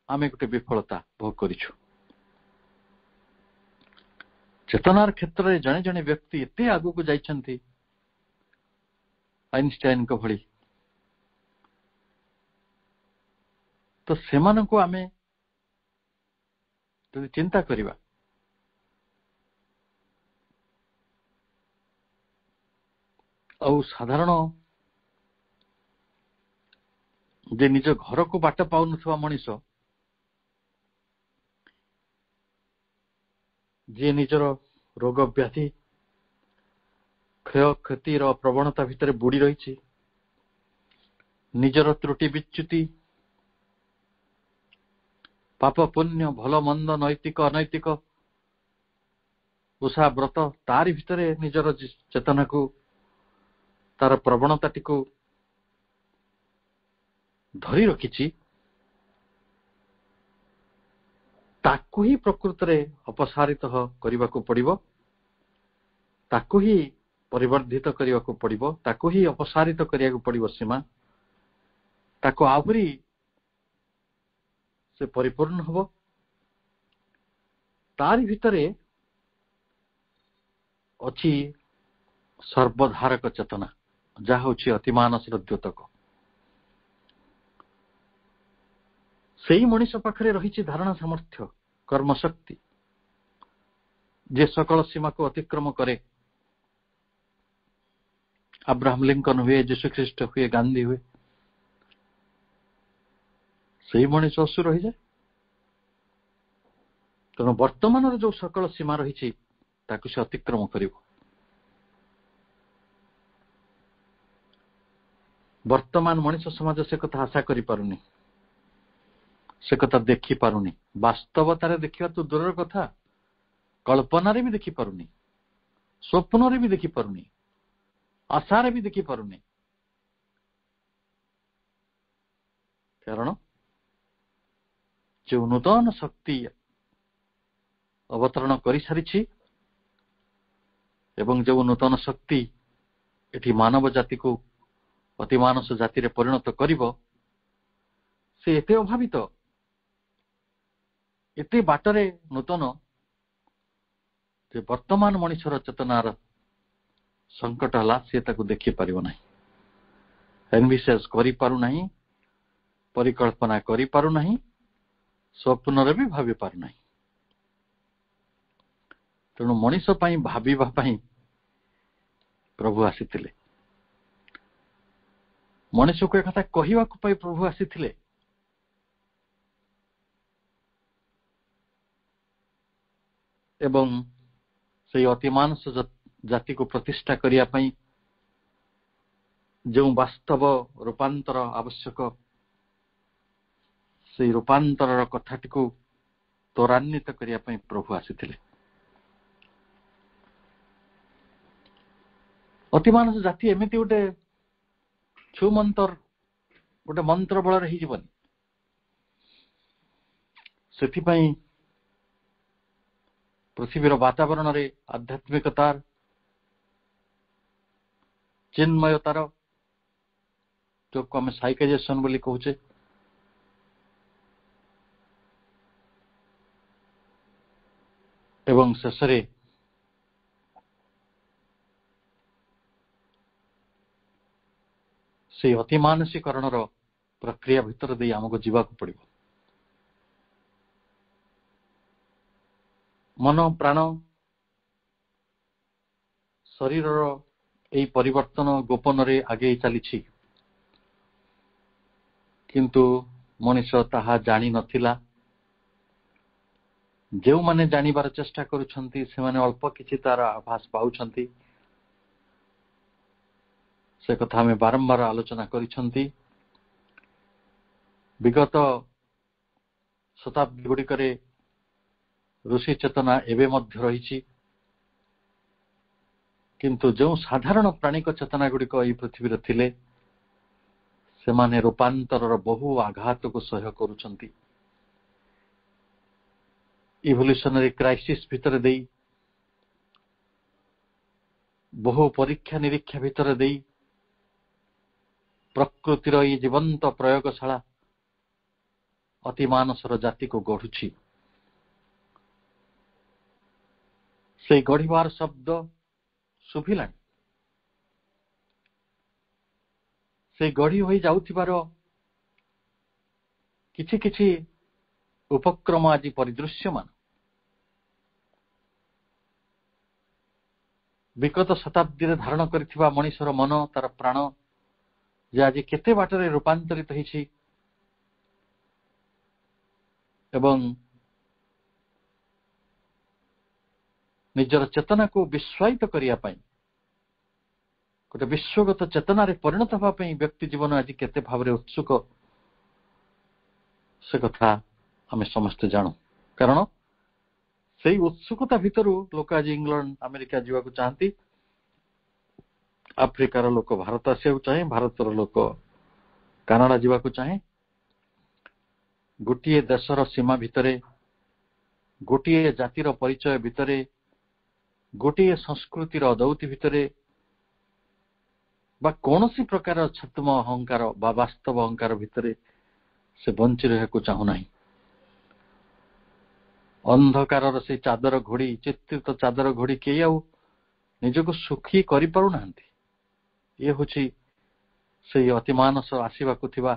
ଆମେ ଗୋଟେ ବିଫଳତା ଭୋଗ କରିଛୁ। ଚେତନାର କ୍ଷେତ୍ରରେ ଜଣେ ଜଣେ ବ୍ୟକ୍ତି ଏତେ ଆଗକୁ ଯାଇଛନ୍ତି, ଆଇନଷ୍ଟାଇନଙ୍କ ଭଳି, ତ ସେମାନଙ୍କୁ ଆମେ ଯଦି ଚିନ୍ତା କରିବା, ଆଉ ସାଧାରଣ ଯେ ନିଜ ଘରକୁ ବାଟ ପାଉନଥିବା ମଣିଷ, ଯିଏ ନିଜର ରୋଗ ବ୍ୟାଧି କ୍ଷୟକ୍ଷତିର ପ୍ରବଣତା ଭିତରେ ବୁଡି ରହିଛି, ନିଜର ତ୍ରୁଟି ବିଚ୍ୟୁତି, ପାପ ପୁଣ୍ୟ, ଭଲ ମନ୍ଦ, ନୈତିକ ଅନୈତିକ, ଓଷା ବ୍ରତ, ତାରି ଭିତରେ ନିଜର ଚେତନାକୁ, ତାର ପ୍ରବଣତାଟିକୁ ଧରି ରଖିଛି, ତାକୁ ହିଁ ପ୍ରକୃତରେ ଅପସାରିତ କରିବାକୁ ପଡିବ, ତାକୁ ହିଁ ପରିବର୍ଦ୍ଧିତ କରିବାକୁ ପଡିବ, ତାକୁ ହିଁ ଅପସାରିତ କରିବାକୁ ପଡିବ ସୀମା, ତାକୁ ଆହୁରି ସେ ପରିପୂର୍ଣ୍ଣ ହବ। ତାରି ଭିତରେ ଅଛି ସର୍ବଧାରକ ଚେତନା, ଯାହା ହେଉଛି ଅତିମାନସର ଦ୍ୟୋତକ। ସେଇ ମଣିଷ ପାଖରେ ରହିଛି ଧାରଣା ସାମର୍ଥ୍ୟ, କର୍ମଶକ୍ତି, ଯେ ସକଳ ସୀମାକୁ ଅତିକ୍ରମ କରେ। ଆବ୍ରାହମ ଲିଙ୍କନ ହୁଏ, ଯୀଶୁଖ୍ରୀଷ୍ଟ ହୁଏ, ଗାନ୍ଧୀ ହୁଏ, ସେଇ ମଣିଷ ଅସୁର ହୋଇଯାଏ। ତେଣୁ ବର୍ତ୍ତମାନର ଯୋଉ ସକଳ ସୀମା ରହିଛି ତାକୁ ସେ ଅତିକ୍ରମ କରିବ। ବର୍ତ୍ତମାନ ମଣିଷ ସମାଜ ସେ କଥା ଆଶା କରିପାରୁନି, ସେ କଥା ଦେଖିପାରୁନି, ବାସ୍ତବତାରେ ଦେଖିବା ତ ଦୂରର କଥା, କଳ୍ପନାରେ ବି ଦେଖିପାରୁନି, ସ୍ୱପ୍ନରେ ବି ଦେଖିପାରୁନି, ଆଶାରେ ବି ଦେଖିପାରୁନି। କାରଣ ଯେଉଁ ନୂତନ ଶକ୍ତି ଅବତରଣ କରିସାରିଛି ଏବଂ ଯେଉଁ ନୂତନ ଶକ୍ତି ଏଠି ମାନବ ଜାତିକୁ ଅତିମାନସ ଜାତିରେ ପରିଣତ କରିବ, ସେ ଏତେ ଅଭାବିତ, ଏତେ ବାଟରେ ନୂତନ, ଯେ ବର୍ତ୍ତମାନ ମଣିଷର ଚେତନାର ସଙ୍କଟ ହେଲା ସେ ତାକୁ ଦେଖିପାରିବ ନାହିଁ, ଏନଭିସେସ କରିପାରୁନାହିଁ, ପରିକଳ୍ପନା କରିପାରୁନାହିଁ, ସ୍ୱପ୍ନରେ ବି ଭାବି ପାରୁନାହିଁ। ତେଣୁ ମଣିଷ ପାଇଁ ଭାବିବା ପାଇଁ ପ୍ରଭୁ ଆସିଥିଲେ, ମଣିଷକୁ ଏକଥା କହିବାକୁ ପାଇଁ ପ୍ରଭୁ ଆସିଥିଲେ। ଏବଂ ସେଇ ଅତିମାନସ ଜାତିକୁ ପ୍ରତିଷ୍ଠା କରିବା ପାଇଁ ଯେଉଁ ବାସ୍ତବ ରୂପାନ୍ତର ଆବଶ୍ୟକ, ସେଇ ରୂପାନ୍ତରର କଥାଟିକୁ ତ୍ୱରାନ୍ୱିତ କରିବା ପାଇଁ ପ୍ରଭୁ ଆସିଥିଲେ। ଅତିମାନସ ଜାତି ଏମିତି ଗୋଟେ ଛୁମନ୍ତର, ଗୋଟେ ମନ୍ତ୍ର ବଳରେ ହେଇଯିବନି। ସେଥିପାଇଁ ପୃଥିବୀର ବାତାବରଣରେ ଆଧ୍ୟାତ୍ମିକତାର, ଚିନ୍ମୟତାର, ଯୋଉକୁ ଆମେ ସାଇକାଇଜେସନ ବୋଲି କହୁଛେ, ଏବଂ ଶେଷରେ ସେଇ ଅତିମାନସୀକରଣର ପ୍ରକ୍ରିୟା ଭିତରେ ଦେଇ ଆମକୁ ଯିବାକୁ ପଡିବ। ମନ, ପ୍ରାଣ, ଶରୀରର ଏହି ପରିବର୍ତ୍ତନ ଗୋପନରେ ଆଗେଇ ଚାଲିଛି, କିନ୍ତୁ ମଣିଷ ତାହା ଜାଣିନଥିଲା। ଯେଉଁମାନେ ଜାଣିବାର ଚେଷ୍ଟା କରୁଛନ୍ତି ସେମାନେ ଅଳ୍ପ କିଛି ତାର ଆଭାସ ପାଉଛନ୍ତି। ସେ କଥା ଆମେ ବାରମ୍ବାର ଆଲୋଚନା କରିଛନ୍ତି। ବିଗତ ଶତାବ୍ଦୀ ଗୁଡ଼ିକରେ ଋଷି ଚେତନା ଏବେ ମଧ୍ୟ ରହିଛି, କିନ୍ତୁ ଯେଉଁ ସାଧାରଣ ପ୍ରାଣିକ ଚେତନା ଗୁଡ଼ିକ ଏହି ପୃଥିବୀରେ ଥିଲେ, ସେମାନେ ରୂପାନ୍ତରର ବହୁ ଆଘାତକୁ ସହ୍ୟ କରୁଛନ୍ତି। ଇଭଲ୍ୟୁସନାରୀ କ୍ରାଇସିସ୍ ଭିତରେ ଦେଇ, ବହୁ ପରୀକ୍ଷା ନିରୀକ୍ଷା ଭିତରେ ଦେଇ ପ୍ରକୃତିର ଏହି ଜୀବନ୍ତ ପ୍ରୟୋଗଶାଳା ଅତି ମାନସର ଜାତିକୁ ଗଢୁଛି। ସେଇ ଗଢିବାର ଶବ୍ଦ ଶୁଭିଲାଣି। ସେଇ ଗଢି ହୋଇ ଯାଉଥିବାର କିଛି କିଛି ଉପକ୍ରମ ଆଜି ପରିଦୃଶ୍ୟମାନ। ବିଗତ ଶତାବ୍ଦୀରେ ଧାରଣ କରିଥିବା ମଣିଷର ମନ, ତାର ପ୍ରାଣ ଯେ ଆଜି କେତେ ବାଟରେ ରୂପାନ୍ତରିତ ହୋଇଛି ଏବଂ ନିଜର ଚେତନାକୁ ବିଶ୍ୱାୟିତ କରିବା ପାଇଁ, ଗୋଟେ ବିଶ୍ୱଗତ ଚେତନାରେ ପରିଣତ ହେବା ପାଇଁ ବ୍ୟକ୍ତି ଜୀବନ ଆଜି କେତେ ଭାବରେ ଉତ୍ସୁକ, ସେ କଥା ଆମେ ସମସ୍ତେ ଜାଣୁ। କାରଣ ସେଇ ଉତ୍ସୁକତା ଭିତରୁ ଲୋକ ଆଜି ଇଂଲଣ୍ଡ, ଆମେରିକା ଯିବାକୁ ଚାହାନ୍ତି, ଆଫ୍ରିକାର ଲୋକ ଭାରତ ଆସିବାକୁ ଚାହେଁ, ଭାରତର ଲୋକ କାନାଡା ଯିବାକୁ ଚାହେଁ। ଗୋଟିଏ ଦେଶର ସୀମା ଭିତରେ, ଗୋଟିଏ ଜାତିର ପରିଚୟ ଭିତରେ, ଗୋଟିଏ ସଂସ୍କୃତିର ଅଦୌତି ଭିତରେ ବା କୌଣସି ପ୍ରକାର ଛଦ୍ମ ଅହଙ୍କାର ବା ବାସ୍ତବ ଅହଙ୍କାର ଭିତରେ ସେ ବଞ୍ଚି ରହିବାକୁ ଚାହୁଁନାହିଁ। ଅନ୍ଧକାରର ସେଇ ଚାଦର ଘୋଡ଼ି, ଚିତ୍ରିତ ଚାଦର ଘୋଡ଼ି କେହି ଆଉ ନିଜକୁ ସୁଖୀ କରିପାରୁନାହାନ୍ତି। ଇଏ ହେଉଛି ସେଇ ଅତିମାନସ ଆସିବାକୁ ଥିବା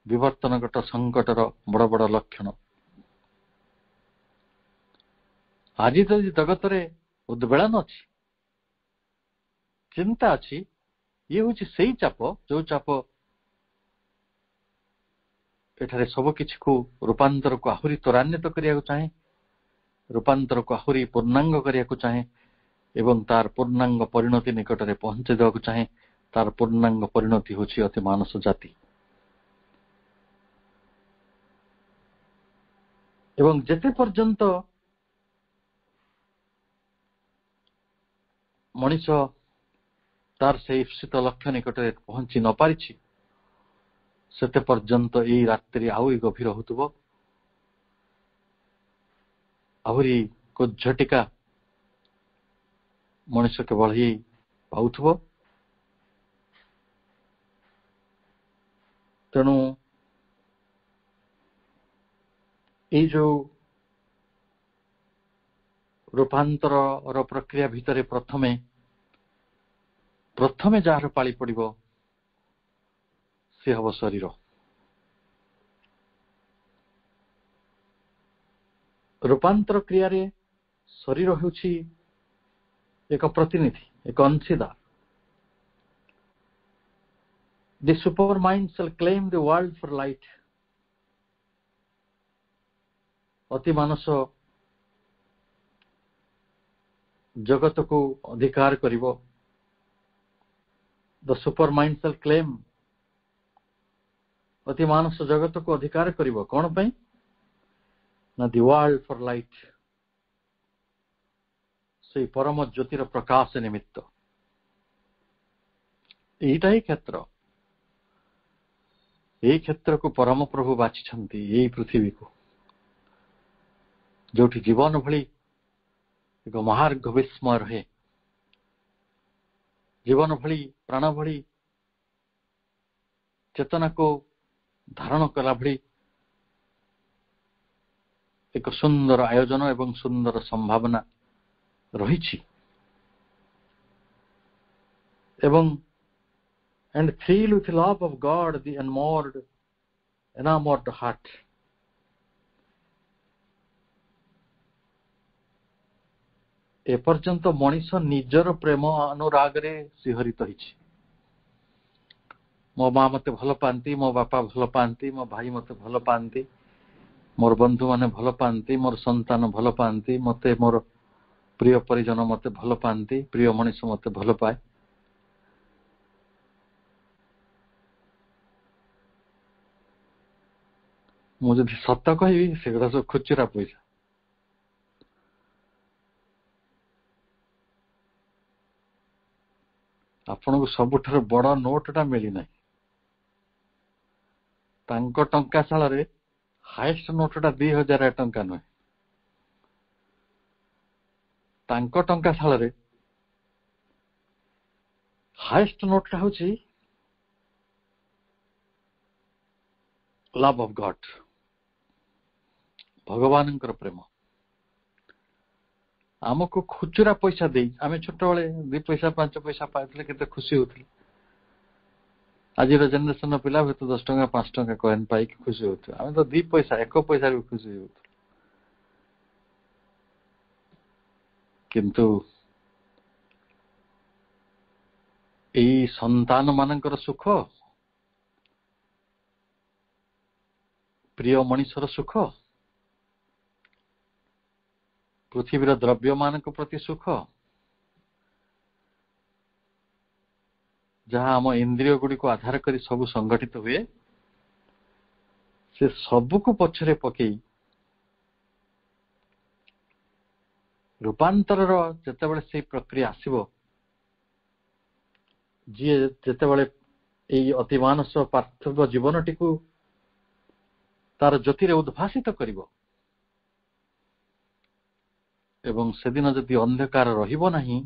ବିବର୍ତ୍ତନଗତ ସଂକଟର ବଡ଼ ବଡ଼ ଲକ୍ଷଣ। ଆଜି ଯଦି ଜଗତରେ ଉଦ୍ବେଳନ ଅଛି, ଚିନ୍ତା ଅଛି, ଇଏ ହେଉଛି ସେଇ ଚାପ, ଯୋଉ ଚାପ ଏଠାରେ ସବୁ କିଛିକୁ ରୂପାନ୍ତରକୁ ଆହୁରି ତ୍ୱରାନ୍ୱିତ କରିବାକୁ ଚାହେଁ, ରୂପାନ୍ତରକୁ ଆହୁରି ପୂର୍ଣ୍ଣାଙ୍ଗ କରିବାକୁ ଚାହେଁ ଏବଂ ତାର ପୂର୍ଣ୍ଣାଙ୍ଗ ପରିଣତି ନିକଟରେ ପହଞ୍ଚାଇ ଦେବାକୁ ଚାହେଁ। ତାର ପୂର୍ଣ୍ଣାଙ୍ଗ ପରିଣତି ହେଉଛି ଅତି ମାନସ ଜାତି। ଏବଂ ଯେତେ ପର୍ଯ୍ୟନ୍ତ ମଣିଷ ତାର ସେହି ଇପ୍ସିତ ଲକ୍ଷ୍ୟ ନିକଟରେ ପହଞ୍ଚି ନ ପାରିଛି, ସେତେ ପର୍ଯ୍ୟନ୍ତ ଏଇ ରାତ୍ରି ଆହୁରି ଗଭୀର ହେଉଥିବ, ଆହୁରି ଝଟିକା ମଣିଷ କେବଳ ହିଁ ପାଉଥିବ। ତେଣୁ ଏଇ ଯୋଉ ରୂପାନ୍ତରର ପ୍ରକ୍ରିୟା ଭିତରେ ପ୍ରଥମେ ଯାହାର ପାଳି ପଡ଼ିବ ସେ ହେବ ଶରୀର। ରୂପାନ୍ତର କ୍ରିୟାରେ ଶରୀର ହେଉଛି ଏକ ପ୍ରତିନିଧି, ଏକ ଅଂଶୀଦାର। The supermind shall claim the world for light. ଅତି ମାନସ ଜଗତକୁ ଅଧିକାର କରିବ। The supermind shall claim, ଅତି ମାନସ ଜଗତକୁ ଅଧିକାର କରିବ। କଣ ପାଇଁ? ନା the world for light, ସେଇ ପରମ ଜ୍ୟୋତିର ପ୍ରକାଶ ନିମିତ୍ତ। ଏଇଟା ହିଁ କ୍ଷେତ୍ର। ଏଇ କ୍ଷେତ୍ରକୁ ପରମ ପ୍ରଭୁ ବାଛିଛନ୍ତି, ଏଇ ପୃଥିବୀକୁ, ଯୋଉଠି ଜୀବନ ଭଳି ଏକ ମହାର୍ଘ ବିସ୍ମୟ ରହେ, ଜୀବନ ଭଳି, ପ୍ରାଣ ଭଳି, ଚେତନାକୁ ଧାରଣ କଲା ଭଳି ଏକ ସୁନ୍ଦର ଆୟୋଜନ ଏବଂ ସୁନ୍ଦର ସମ୍ଭାବନା ରହିଛି। ଏବଂ and feel with love of God the enamored heart. ଏପର୍ଯ୍ୟନ୍ତ ମଣିଷ ନିଜର ପ୍ରେମ ଅନୁରାଗରେ ଶିହରିତ ହେଇଛି। ମୋ ମା ମତେ ଭଲ ପାଆନ୍ତି, ମୋ ବାପା ଭଲ ପାଆନ୍ତି, ମୋ ଭାଇ ମତେ ଭଲ ପାଆନ୍ତି, ମୋର ବନ୍ଧୁମାନେ ଭଲ ପାଆନ୍ତି, ମୋର ସନ୍ତାନ ଭଲ ପାଆନ୍ତି, ମତେ ମୋର ପ୍ରିୟ ପରିଜନ ମତେ ଭଲ ପାଆନ୍ତି, ପ୍ରିୟ ମଣିଷ ମତେ ଭଲ ପାଏ। ମୁଁ ଯଦି ସତ କହିବି ସେଗୁଡ଼ା ସବୁ ଖୁଚୁରା ପଇସା। ଆପଣଙ୍କୁ ସବୁଠାରୁ ବଡ ନୋଟଟା ମିଳିନାହିଁ। ତାଙ୍କ ଟଙ୍କା ଶାଳରେ ହାଏଷ୍ଟ ନୋଟଟା 2000 ଟଙ୍କା ନୁହେଁ, तांको टंका थाल हाएस्ट नोटा हूँ लव ऑफ गॉड, भगवान प्रेम। आमको खुचुरा पैसा दे आम छोट बड़े 2 पैसा 5 पैसा पाइले केते खुशी होती। आज जेनेरेशन पिला भी तो 10 टंका 5 टंका कॉइन पाई खुशी होती। आम तो 2 पैसा 1 पैसा भी खुशी होती। किंतु यही संतान मानकर सुख, प्रिय मनीषर सुख, पृथ्वीर द्रव्य मान प्रति सुख, जहाँ आम इंद्रिय गुड़ी को आधार कर सब संगठित हुए, से सबू को पछरे पकई रूपांतर जिते से प्रक्रिया आसब, जी जिते अतिमानस पार्थिव जीवन टी तार ज्योति उद्भासित करिवो एवं सेदिन जदि अंधकार रहिबो नाही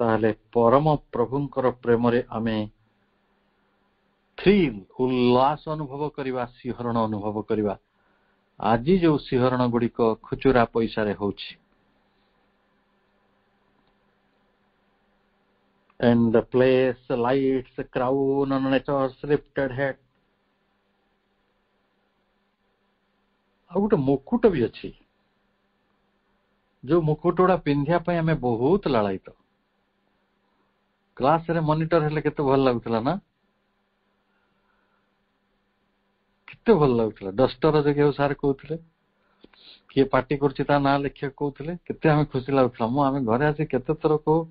ताहले परम प्रभुंकर प्रेम रे आमे थ्रिल उल्लास अनुभव करिवा, सिहरण अनुभव करिवा। आज जो सिहरण गुड़िक खुचुरा पैसा रे होछि। And the place, lights, crown on nature's lifted head. आ गोटे मुकुट भी अच्छी, जो मुकुट गुड़ा पिंधिया पे हमें बहुत लालायित। क्लास रे मॉनिटर हेले केते भल लागुतला ना, केते भल लागुतला। डस्टर जगह सार कहउतले किए पार्टी करछि ता ना लिखिया कहउतले, केते हमें खुशी लागुतला। मु हमें घरे आसी केते थर को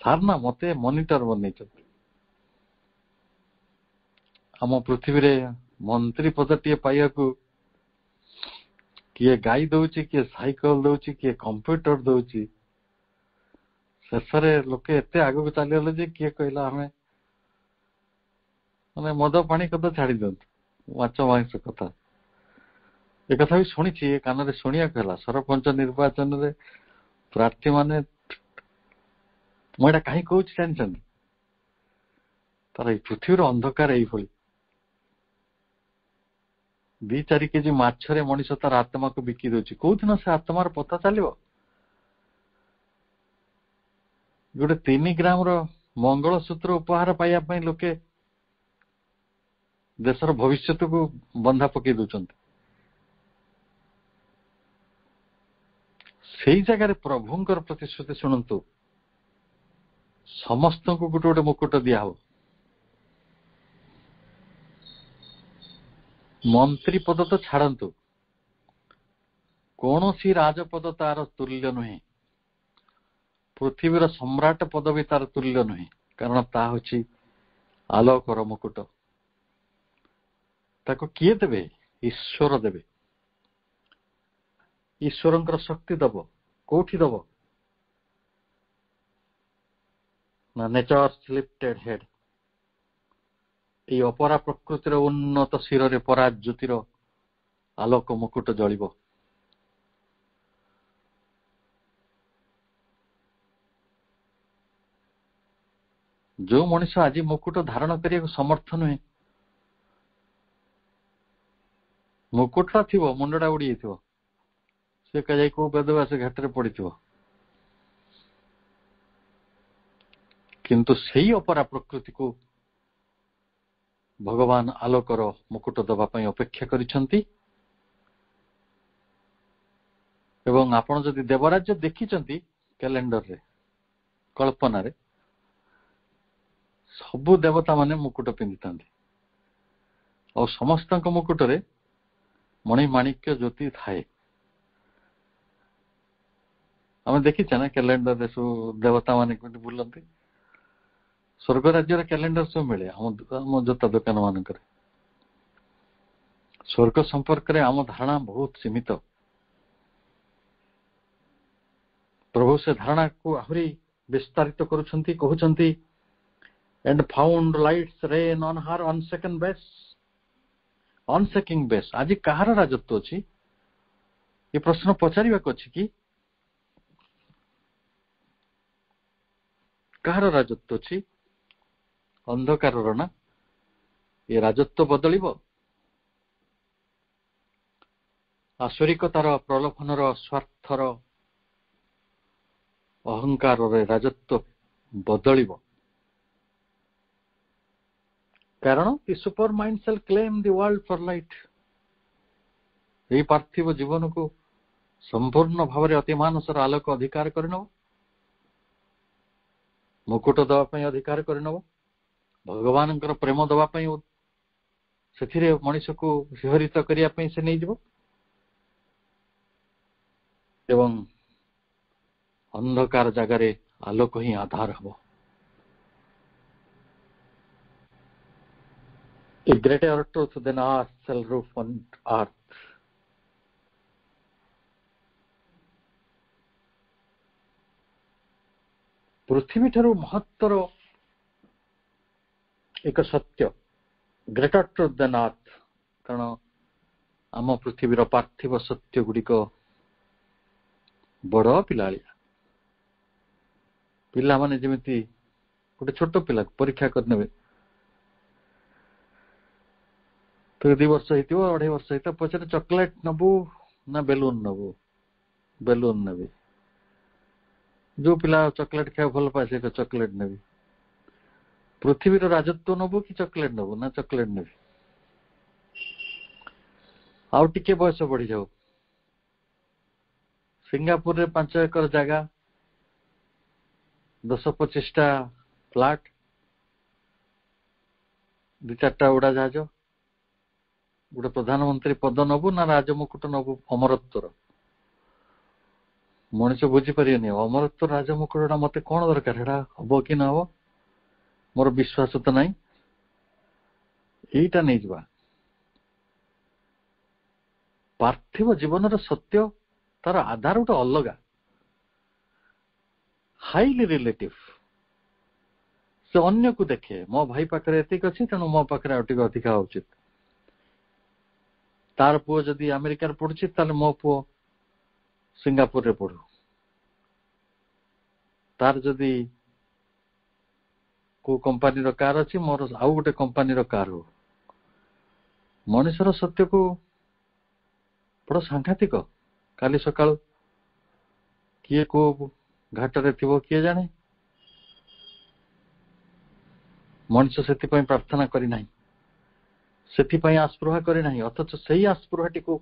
सार ना मते मॉनिटर बनै छ। हम पृथ्वी रे मंत्री पदटी पाइया को किए गाई दौची, किए साइकल दौची, किए कंप्यूटर दौची। शेषे लोके एते आगु को चलीगले जे किए कहला हमें माने मद पानी कदा छाड़ी दियंतु, माछ मांस कथा ए कथा भी शुणी कान रे शुणिया कहला। सरपंच निर्वाचन रे प्रार्थी माने मुझे कहीं कहूँ जानते तार पृथ्वीर अंधकार यही 2-4 केजी माछरे मनीष तार आत्मा को बिकी दौर कौन से आत्मार पता चलो। गोटे 3 ग्राम मंगलसूत्र उपहार पाइबा लोके देशर भविष्य को बंधा पकई दौरान। से जगार प्रभुंकर प्रतिश्रुति शुणु, समस्त को गोटे गोटे मुकुट दिया हो। मंत्री पद तो छाड़ू, कौन सी राजपद तार तुल्य नुहे, पृथ्वीर सम्राट पद भी तार तुल्य नुहे, कारण ता हूँ आलोकर मुकुट। ताको किए देवे? ईश्वर देवे। ईश्वरंकर शक्ति दब कोठी दब ना नेचर्स लिफ्टेड हेड, ये अपरा प्रकृतिर उन्नत शिर रे पराज्योतिर आलोक मुकुट जलिब। जो मनीष आज मुकुट धारण करने समर्थ नुहे, मुकुटा थी मुंडा उड़ी से कहीं को बेदव्यास घाट में पड़ी, किंतु सही अपरा प्रकृति को भगवान आलोकर मुकुट दवाई अपेक्षा करिसेंती। एवं आपण जदि देवराज्य देखिचंती कैलेंडर रे कल्पना रे सबु देवता माने मुकुट पिंधिता और समस्त मुकुट रे मणिमाणिक्य ज्योति थाए। आम देखीचे ना कैलेंडर रे सब देवता माने बुलंती। स्वर्ग राज्य कैलेंडर सब मिले आम जोता दुकान मानक। स्वर्ग संपर्क में आम धारणा बहुत सीमित। प्रभु से धारणा को आहरी विस्तारित करुछंती, कहउछंती and found light's reign on her unseconded base, unseeking base. आज कहार राजत्व अछि ये प्रश्न पचारिबा को अछि कि କାହାର ରାଜତ୍ୱ ଅଛି? ଅନ୍ଧକାରର ନା? ଏ ରାଜତ୍ୱ ବଦଳିବ? ଆସୁରିକତାର, ପ୍ରଲୋଭନର, ସ୍ୱାର୍ଥର, ଅହଙ୍କାରରେ ରାଜତ୍ୱ ବଦଳିବ। କାରଣ the super mind shall claim the world for light. ଏହି ପାର୍ଥିବ ଜୀବନକୁ ସମ୍ପୂର୍ଣ୍ଣ ଭାବରେ ଅତିମାନସର ଆଲୋକ ଅଧିକାର କରିନେବ, ମୁକୁଟ ଦେବା ପାଇଁ ଅଧିକାର କରିନେବ, ଭଗବାନଙ୍କର ପ୍ରେମ ଦେବା ପାଇଁ, ସେଥିରେ ମଣିଷକୁ ଶିହରିତ କରିବା ପାଇଁ ସେ ନେଇଯିବ, ଏବଂ ଅନ୍ଧକାର ଜାଗାରେ ଆଲୋକ ହିଁ ଆଧାର ହେବ। A greater truth than earth shall roof on earth. ପୃଥିବୀ ଠାରୁ ମହତ୍ତର ଏକ ସତ୍ୟ, ଗ୍ରେଟର ଟ୍ରୁଥ୍ ଦେନ୍ ଆର୍ଥ। କାରଣ ଆମ ପୃଥିବୀର ପାର୍ଥିବ ସତ୍ୟ ଗୁଡ଼ିକ ବଡ଼ ପିଲାଳିଆ। ପିଲାମାନେ ଯେମିତି ଗୋଟେ ଛୋଟ ପିଲାକୁ ପରୀକ୍ଷା କରିନେବେ, ତ 2 ବର୍ଷ ହେଇଥିବ, 2.5 ବର୍ଷ ହେଇଥିବ, ପଛରେ ଚକୋଲେଟ ନେବୁ ନା ବେଲୁନ ନେବୁ? ବେଲୁନ ନେବି। ଯୋଉ ପିଲା ଚକୋଲେଟ ଖାଇବା ଭଲ ପାଏ ସେ ଚକୋଲେଟ ନେବି। ପୃଥିବୀର ରାଜତ୍ୱ ନେବୁ କି ଚକୋଲେଟ ନେବୁ? ନା ଚକୋଲେଟ ନେବି। ଆଉ ଟିକେ ବୟସ ବଢିଯାଉ, ସିଙ୍ଗାପୁରରେ 5 ଏକର ଜାଗା, 10-25ଟା ଫ୍ଲାଟ, 2-4ଟା ଉଡାଜାହାଜ, ଗୋଟେ ପ୍ରଧାନମନ୍ତ୍ରୀ ପଦ ନବୁ ନା ରାଜମୁକୁଟ ନବୁ ଅମରତ୍ୱର? ମଣିଷ ବୁଝିପାରିବନି, ଅମରତ୍ୱ ରାଜମୁକୁଟଟା ମତେ କଣ ଦରକାର, ସେଟା ହବ କି ନ ହବ, ମୋର ବିଶ୍ୱାସ ତ ନାହିଁ, ଏଇଟା ନେଇଯିବା। ପାର୍ଥିବ ଜୀବନର ସତ୍ୟ, ତାର ଆଧାର ଗୋଟେ ଅଲଗା, ହାଇଲି ରିଲେଟିଭ। ସେ ଅନ୍ୟକୁ ଦେଖେ, ମୋ ଭାଇ ପାଖରେ ଏତିକି ଅଛି, ତେଣୁ ମୋ ପାଖରେ ଆଉ ଟିକେ ଅଧିକା ଉଚିତ। ତାର ପୁଅ ଯଦି ଆମେରିକାରେ ପଢୁଛି, ତାହେଲେ ମୋ ପୁଅ ସିଙ୍ଗାପୁରରେ ପଢୁ। ତାର ଯଦି କୋଉ କମ୍ପାନୀର କାର ଅଛି, ମୋର ଆଉ ଗୋଟେ କମ୍ପାନୀର କାର ହଉ। ମଣିଷର ସତ୍ୟକୁ ବଡ ସାଂଘାତିକ। କାଲି ସକାଳୁ କିଏ କୋଉ ଘାଟରେ ଥିବ କିଏ ଜାଣେ। ମଣିଷ ସେଥିପାଇଁ ପ୍ରାର୍ଥନା କରିନାହିଁ, ସେଥିପାଇଁ ଆସ୍ପୃହା କରିନାହିଁ, ଅଥଚ ସେଇ ଆସ୍ପୃହାଟିକୁ,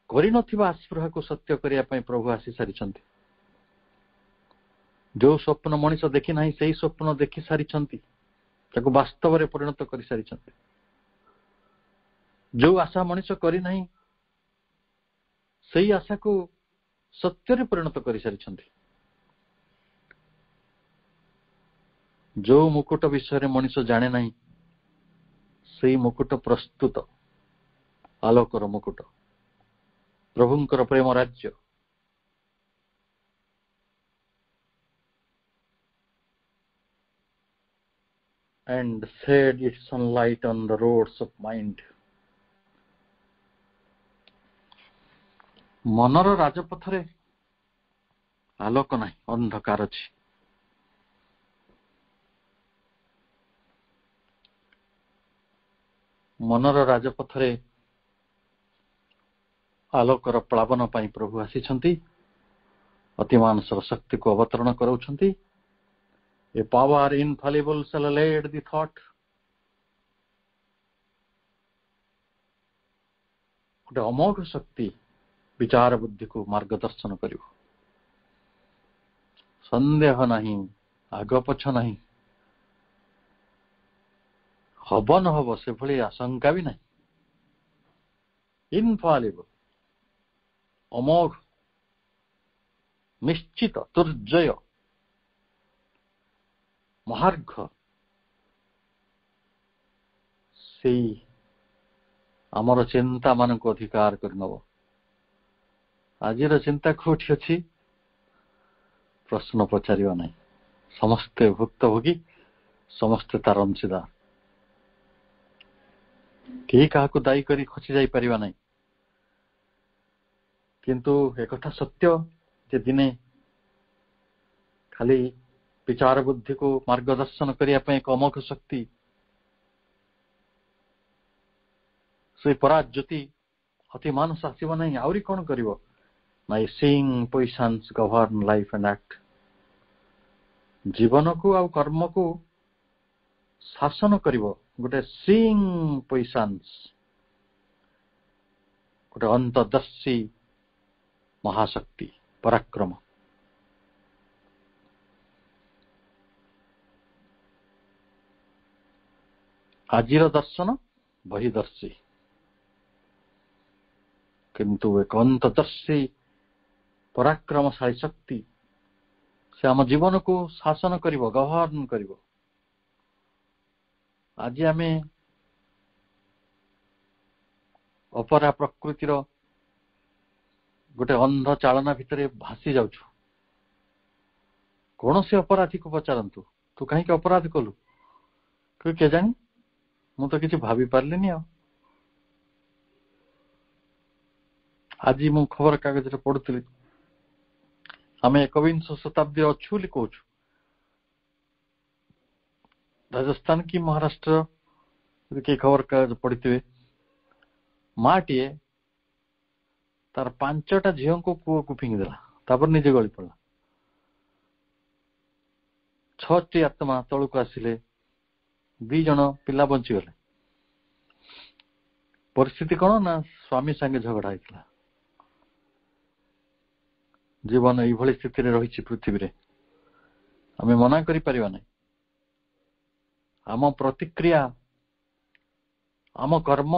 କରିନଥିବା ଆସ୍ପୃହାକୁ ସତ୍ୟ କରିବା ପାଇଁ ପ୍ରଭୁ ଆସି ସାରିଛନ୍ତି। ଯୋଉ ସ୍ୱପ୍ନ ମଣିଷ ଦେଖି ନାହିଁ, ସେଇ ସ୍ୱପ୍ନ ଦେଖି ସାରିଛନ୍ତି, ତାକୁ ବାସ୍ତବରେ ପରିଣତ କରିସାରିଛନ୍ତି। ଯୋଉ ଆଶା ମଣିଷ କରିନାହିଁ, ସେଇ ଆଶାକୁ ସତ୍ୟରେ ପରିଣତ କରିସାରିଛନ୍ତି। ଯୋଉ ମୁକୁଟ ବିଷୟରେ ମଣିଷ ଜାଣେ ନାହିଁ, ସେଇ ମୁକୁଟ ପ୍ରସ୍ତୁତ, ଆଲୋକର ମୁକୁଟ, ପ୍ରଭୁଙ୍କର ପ୍ରେମ ରାଜ୍ୟ। And shed its sunlight on the roads of mind. ମନର ରାଜପଥରେ ଆଲୋକ ନାହିଁ, ଅନ୍ଧକାର ଅଛି। ମନର ରାଜପଥରେ ଆଲୋକର ପ୍ଳାବନ ପାଇଁ ପ୍ରଭୁ ଆସିଛନ୍ତି, ଅତିମାନସର ଶକ୍ତିକୁ ଅବତରଣ କରାଉଛନ୍ତି। A power infallible shall lead the thought. ଗୋଟେ ଅମୋଘ ଶକ୍ତି ବିଚାର ବୁଦ୍ଧିକୁ ମାର୍ଗଦର୍ଶନ କରିବ। ସନ୍ଦେହ ନାହିଁ, ଆଗ ପଛ ନାହିଁ, ହବ ନ ହବ ସେଭଳି ଆଶଙ୍କା ବି ନାହିଁ। ଇନଫାଲିବଲ, ଅମୋଘ, ନିଶ୍ଚିତ, ଦୁର୍ଜୟ, ମହାର୍ଘ, ସେଇ ଆମର ଚିନ୍ତା ମାନଙ୍କୁ ଅଧିକାର କରିନେବ। ଆଜିର ଚିନ୍ତା କୋଉଠି ଅଛି ପ୍ରଶ୍ନ ପଚାରିବା ନାହିଁ। ସମସ୍ତେ ଭୁକ୍ତଭୋଗୀ, ସମସ୍ତେ ତାର ଅଂଶୀଦାର। କେହି କାହାକୁ ଦାୟୀ କରି ଖସି ଯାଇପାରିବା ନାହିଁ। କିନ୍ତୁ ଏକଥା ସତ୍ୟ ଯେ ଦିନେ खाली विचार बुद्धि को मार्गदर्शन करने एक अमोघ शक्ति से पराज्योति अति मानस आसब ना आहरी कौन कर my seeing positions govern life and act जीवन को आ कर्म को शासन कर गोटे सीइंग पोजिशंस गोटे अंतर्दर्शी महाशक्ति पराक्रम आजिर दर्शन बहिदर्शी किंतु एक अंतर्दर्शी पराक्रमशाली शक्ति से आम जीवन को शासन कर गवर्न कर आज आम अपरा प्रकृतिर गोटे अंध चालना भितर भासी जाऊँ कौन से अपराधी को पचारतु तू कहीं अपराध कलु के जानी मु तो किसी भाभी पार्लिनी आज मु खबर कागज पढ़ुली आम 21 शताब्दी अच्छु बोली कहूँ राजस्थान की महाराष्ट्र के खबर कागज पढ़ी माटे तार 5टा झील को कूह को फिंगिदेला निजे गली पड़ा 6टी आत्मा तलू आसिले 2 जन पिला बंचीगले परिस्थिति कौन ना स्वामी संगे झगड़ा होता जीवन ये स्थित रही पृथ्वी रे आम मना कर आम प्रतिक्रिया आम कर्म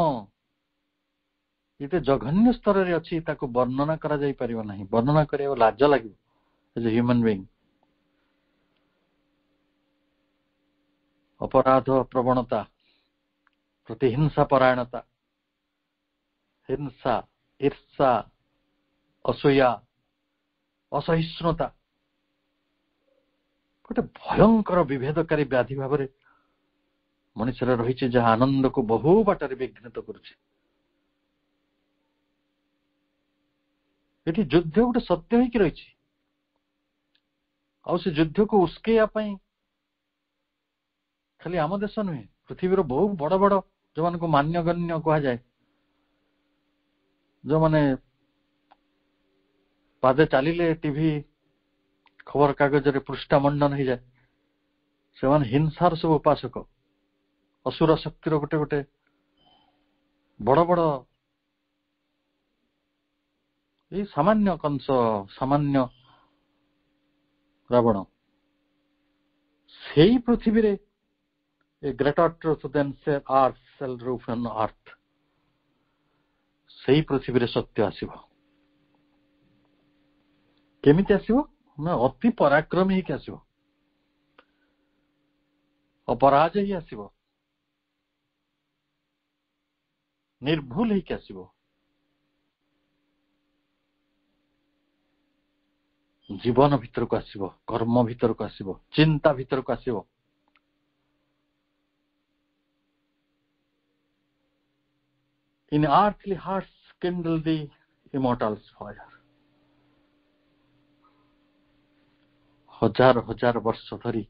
ये जघन्य स्तर में अच्छी वर्णना करा जाई परिबा नहीं वर्णना करिया लाज लगे एज ए ह्यूमन बीइंग अपराध प्रवणता प्रतिहिंसा परायणता हिंसा ईर्षा असूया असहिष्णुता गोटे भयंकर विभेदकारी व्याधि भाव में मनुष्य रही जहाँ आनंद को बहु बाटर विघ्नित करुचे ये युद्ध गोटे सत्य होकर रही से युद्ध को उस्केया खाली आम देश नुहे पृथ्वी बहु बड़ बड़ जो मान को मान्यगण्य कह जाए जो माने पादे चलिले टीवी खबर कागज रे पृष्ठा मंडन हो जाए से हिंसार सब उपासक असुर शक्तिर गोटे गोटे बड़ बड़ ये सामान्य कंस सामान्य रावण से पृथ्वी रे a greater truth than say earth shall roof on earth से पृथ्वी रे सत्य आसीबो केमिति आसीबो ना अति पराक्रमी ही आसीबो अपराज ही आसीबो निर्भूल ही आसीबो जीवन भीतर को आसीबो कर्म भीतर को आसीबो चिंता भीतर को आसीबो In earthly hearts kindle the immortal fire. हजार हजार वर्ष धरी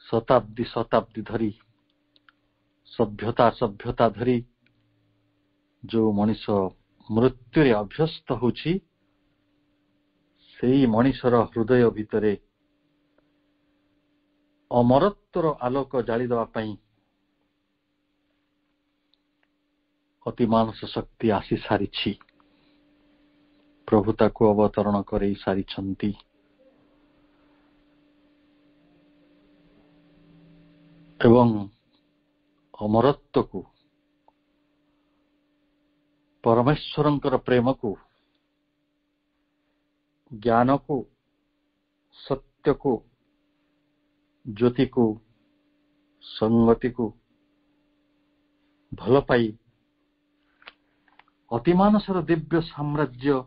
शताब्दी शताब्दी धरी सभ्यता सभ्यता धरी जो मनीष मृत्यु रे अभ्यस्त होछि सेई मनीषर हृदय भितरे अमरत्वर आलोक जाली देवा पई अति मानस शक्ति आसी सारी प्रभुता को अवतरण कर सारी एवं अमरत्व को परमेश्वरंकर प्रेम को ज्ञान को सत्य को ज्योति को संगति को भल पाई अतिमानसर दिव्य साम्राज्य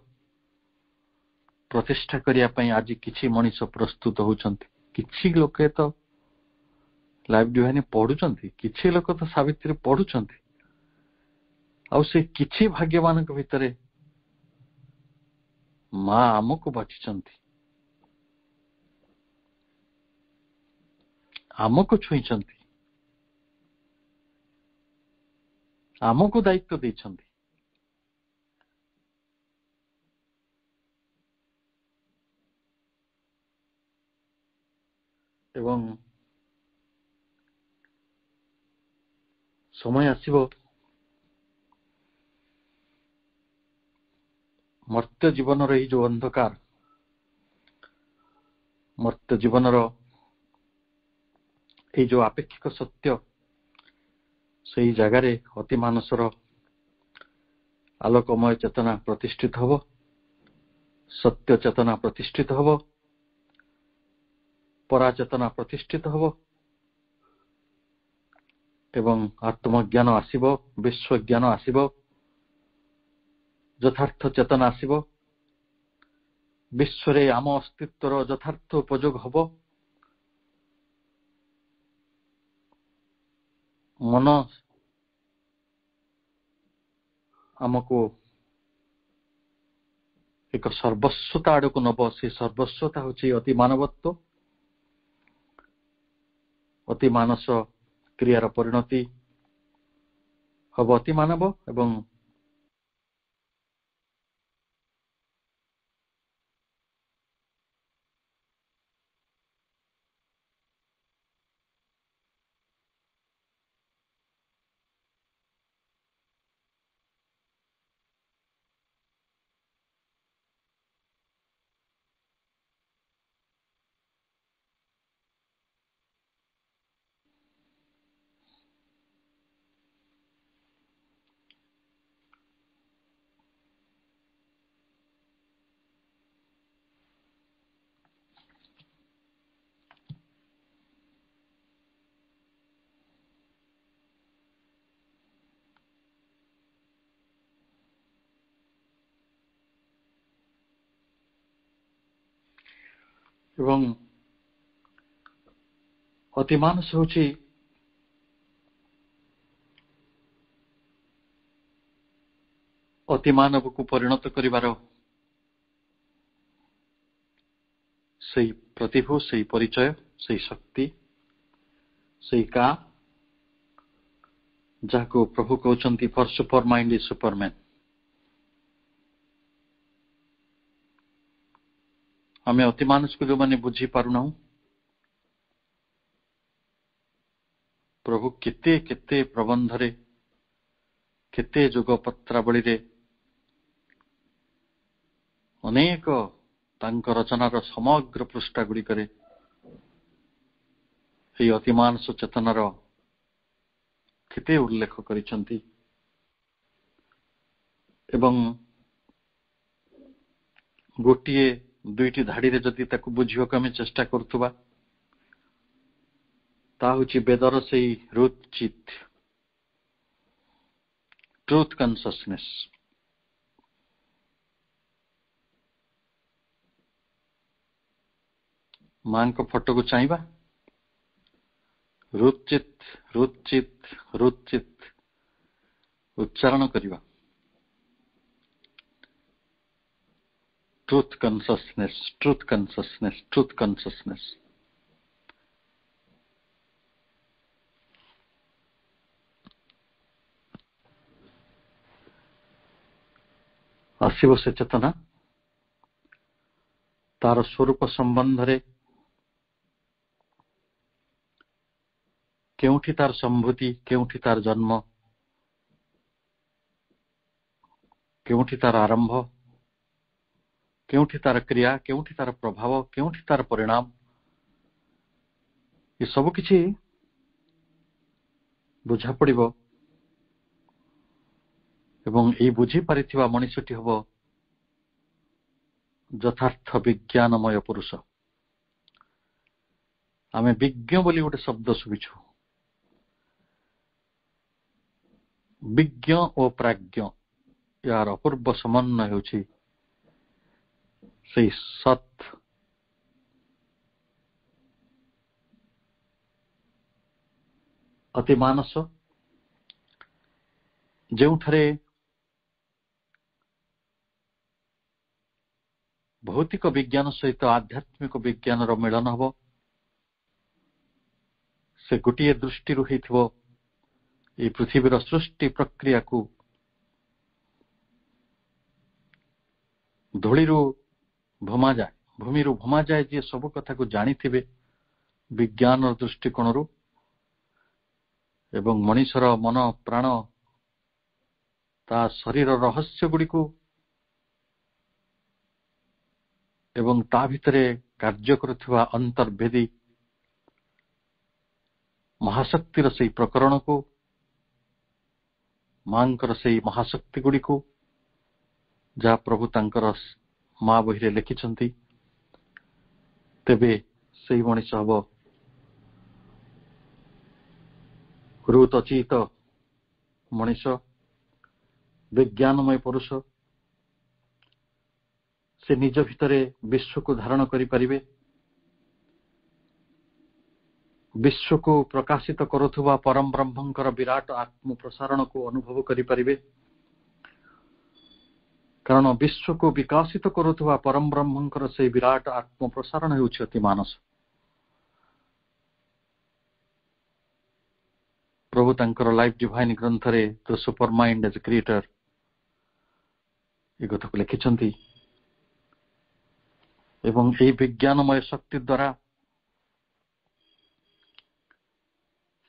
प्रतिष्ठा करने आज किछि मनीष प्रस्तुत होचंती किछि लोक तो लाइव डिवाइन पढ़ुचंती किछि लोक तो सावित्री पढ़ुचंती आ से किछि भाग्यवान भितरे मां आमको बाछिचंती आमको छुईंचंती, आमको दायित्व देइछंती। एवं समय आसिबो मर्त्य जीवनर एई जो अंधकार, मर्त्य जीवनर एई जो आपेक्षिक सत्य, सेई जगारे अति मानसर आलोकमय चेतना प्रतिष्ठित हब, सत्य चेतना प्रतिष्ठित हब, पराचेतना प्रतिष्ठित हब एवं आत्मज्ञान आसिब, विश्व ज्ञान आसिब, यथार्थ चेतना आसिब, विश्वरे आम अस्तित्वर यथार्थ उपयोग हब, मन आमको एक सर्वस्वता आड़क नब। से सर्वस्वता होची अति मानवत्व, अति मानस क्रियार परिणति हब अति मानव एवं अति मानस होची अति मानव को परिणत करिवार सही प्रतिभू, सही परिचय, सही शक्ति, सही का जाको प्रभु कहउछंती for super mind is superman. आमे अति मानस को जो माने बुझी पारुना, प्रभु केते केते प्रबंधरे, केते जोग पत्रावली रे अनेक तांक रचनार समग्र पृष्ठा गुड़ी करे एई अति मानस चेतनार केते उल्लेख करिसंती एवं गोटिए दुईटी धाड़ी रे जदि ताकू बुझिବାକୁ ଆମେ चेष्टा करथुबा ता होची बेदर सेई रुचित ट्रुथ कॉन्शियसनेस। मां को फोटो को चाहिबा, रुचित रुचित रुचित उच्चारण करिबा, truth consciousness, truth consciousness, truth consciousness. Asib से चेतना तार स्वरूप संबंध रे केउठी तार संभूति, केउठी तार जन्म, केउठी तार आरंभ, केउठी तार क्रिया, केउठी तार प्रभाव, केउठी तार परिणाम, ये सब किछि बुझा पड़िबो एवं एई बुझी पारिथिबा मनुष्यटी हबो यथार्थ विज्ञानमय पुरुष। आमे विज्ञ बोली गोटे शब्द सुबिछु, विज्ञ और प्राज्ञ यार अपूर्व समन्वय होछि सेई सत अति मानस जेउठारे भौतिक विज्ञान सहित आध्यात्मिक विज्ञान मिलन हब, से गोटे दृष्टि होइथिबो ए पृथ्वीर सृष्टि प्रक्रिया को धूलिरू भमा जाए भूमिरू भमा जाए जे सब कथा को जानी थिबे विज्ञान दृष्टिकोण एवं मनीषर मन प्राण ता शरीर रहस्य गुड़ी को एवं ता भितरे कार्य करुवा अंतर्भेदी महाशक्तिर से प्रकरण को मांकर से महाशक्ति गुड़ी को जहाँ प्रभु तांकर माँ बही लिखिछंती तेबे से मनीष हम हृत अचित मनीष विज्ञानमय पुरुष से निज भितरे विश्व को धारण करि परिबे विश्व को प्रकाशित करुवा परम ब्रह्मंकर विराट आत्म प्रसारण को अनुभव करि परिबे कारण विश्व को विकासित करुवा परम ब्रह्मंकर से विराट आत्म प्रसारण हेउछि अति मानस प्रभु तांकर लाइफ डिवाइन ग्रंथ रे the super mind as creator ए कथा को लिखिछंती एवं ए विज्ञानमय शक्ति द्वारा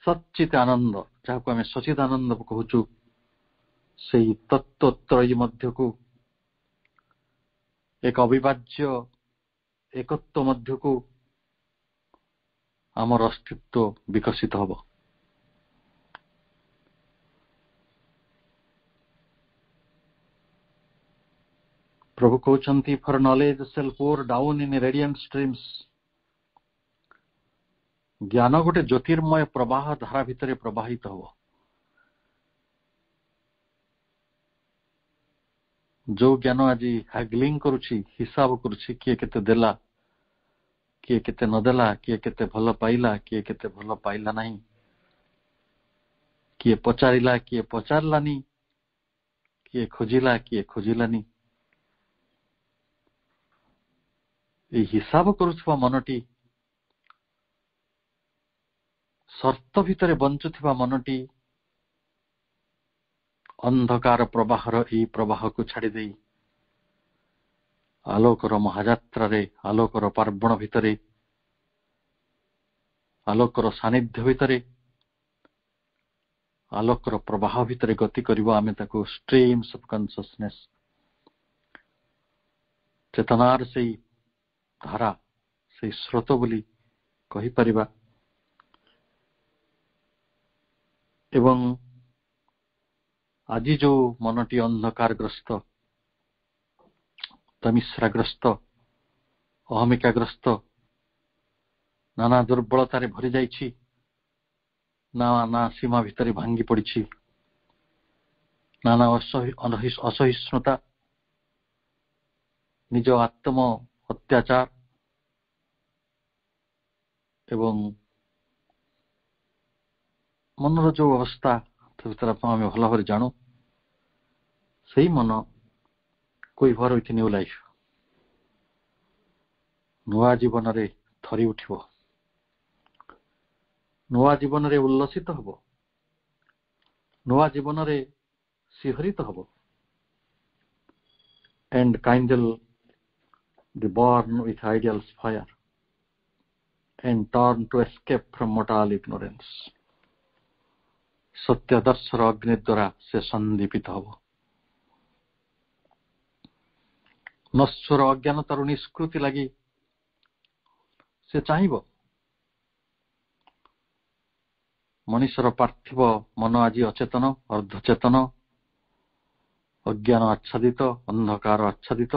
सच्चित आनंद जहाँ को आम सचित आनंद कहूँ से तत्वत्रयी मध्य को एक अविभाज्य एकत्व मध्य को आमर अस्तित्व विकसित हब प्रभु कहते for knowledge shall pour down in radiant streams ज्ञान गोटे ज्योतिर्मय प्रवाह धारा भितर प्रवाहित हब जो ज्ञान आज हैगलिंग करुछि हिसाब करुछि किए केते देला किए केते नदेला किए केते भल पाइला किए केते भल पाइला नहीं किए पचारिला किए पचारलानी किए खोजिला किए खोजिलानी ए हिसाब करुवा मनटी शर्त भितर बंचुवा मनटी अंधकार प्रवाहर ए प्रवाह को छाड़ी दे आलोकर महायात्रा रे आलोकर पार्वण भितरे आलोकर सानिध्य भितरे आलोकर प्रवाह भितरे गति करिबा आमे ताको स्ट्रीम्स ऑफ कॉन्शियसनेस चेतनार से धारा से स्रोत बोली कहि परिबा एवं आज जो मनटी अंधकार ग्रस्त तमिश्राग्रस्त अहमिकाग्रस्त नाना दुर्बलतार भरी जाइछि ना सीमा भितर भांगी पड़ी नाना असहिष्णुता निज आत्म अत्याचार एवं मनर जो अवस्था भर आम भल भाव जानू से मन कोई भर विथ न्यू लाइफ नुआ जीवन रे थरी उठिबो नुआ जीवन रे उल्लसित हबो नुआ जीवन रे सिहरित हबो and kindle the burn with ideals fire and turn to escape from mortal ignorance सत्य दर्शर अग्नि द्वारा से संदीपित हब नश्वर अज्ञानतार निष्कृति लगी से चाहिए मनीषर पार्थिव मन आज अचेतन अर्धचेतन अज्ञान आच्छादित अंधकार आच्छादित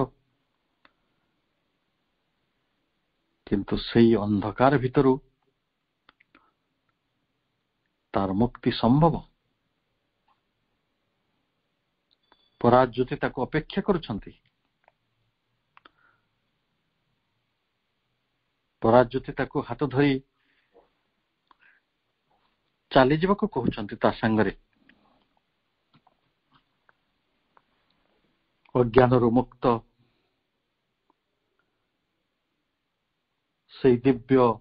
किंतु सेई अंधकार भितरु तार मुक्ति संभव पराज्योति ताको अपेक्षा करुछंती पराज्योति ताको हाथ धरी चली जावाको कहउछंती ता संगरे अज्ञानरु मुक्त से दिव्य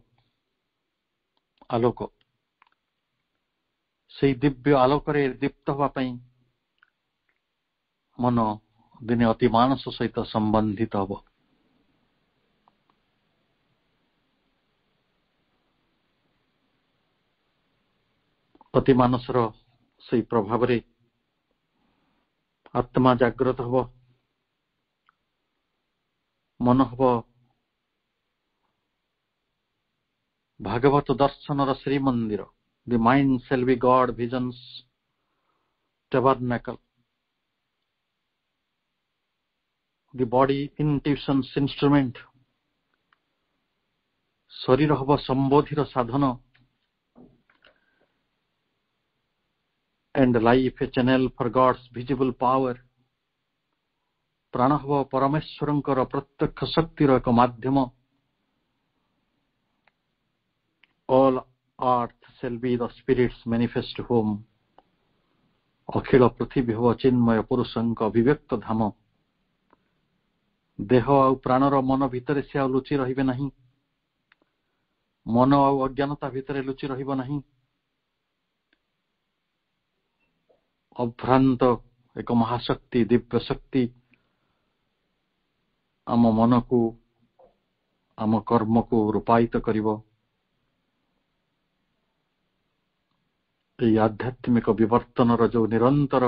आलोक ସେଇ ଦିବ୍ୟ ଆଲୋକରେ ଦୀପ୍ତ ହେବା ପାଇଁ ମନ ଦିନେ ଅତି ମାନସ ସହିତ ସମ୍ବନ୍ଧିତ ହେବ। ଅତି ମାନସର ସେଇ ପ୍ରଭାବରେ ଆତ୍ମା ଜାଗ୍ରତ ହେବ, ମନ ହେବ ଭାଗବତ ଦର୍ଶନର Srimandir. The mind shall be God vision's tabernacle. The body intuition's instrument. ଶରୀର ହେବ ସମ୍ବୋଧିର ସାଧନ, and life a channel for God's visible power. ପ୍ରାଣ ହେବ ପରମେଶ୍ୱରଙ୍କର ପ୍ରତ୍ୟକ୍ଷ ଶକ୍ତିର ଏକ ମାଧ୍ୟମ। All earth shall be the spirit's manifest home. ଅଖିଳ ପୃଥିବୀ ହେବ ଚିନ୍ମୟ ପୁରୁଷଙ୍କ ଅଭିବ୍ୟକ୍ତ ଧାମ। ଦେହ ଆଉ ପ୍ରାଣର ମନ ଭିତରେ ସେ ଆଉ ଲୁଚି ରହିବେ ନାହିଁ, ମନ ଆଉ ଅଜ୍ଞାନତା ଭିତରେ ଲୁଚି ରହିବ ନାହିଁ। ଅଭ୍ରାନ୍ତ ଏକ ମହାଶକ୍ତି, ଦିବ୍ୟ ଶକ୍ତି ଆମ ମନକୁ, ଆମ କର୍ମକୁ ରୂପାୟିତ କରିବ। ଏହି ଆଧ୍ୟାତ୍ମିକ ବିବର୍ତ୍ତନର ଯୋଉ ନିରନ୍ତର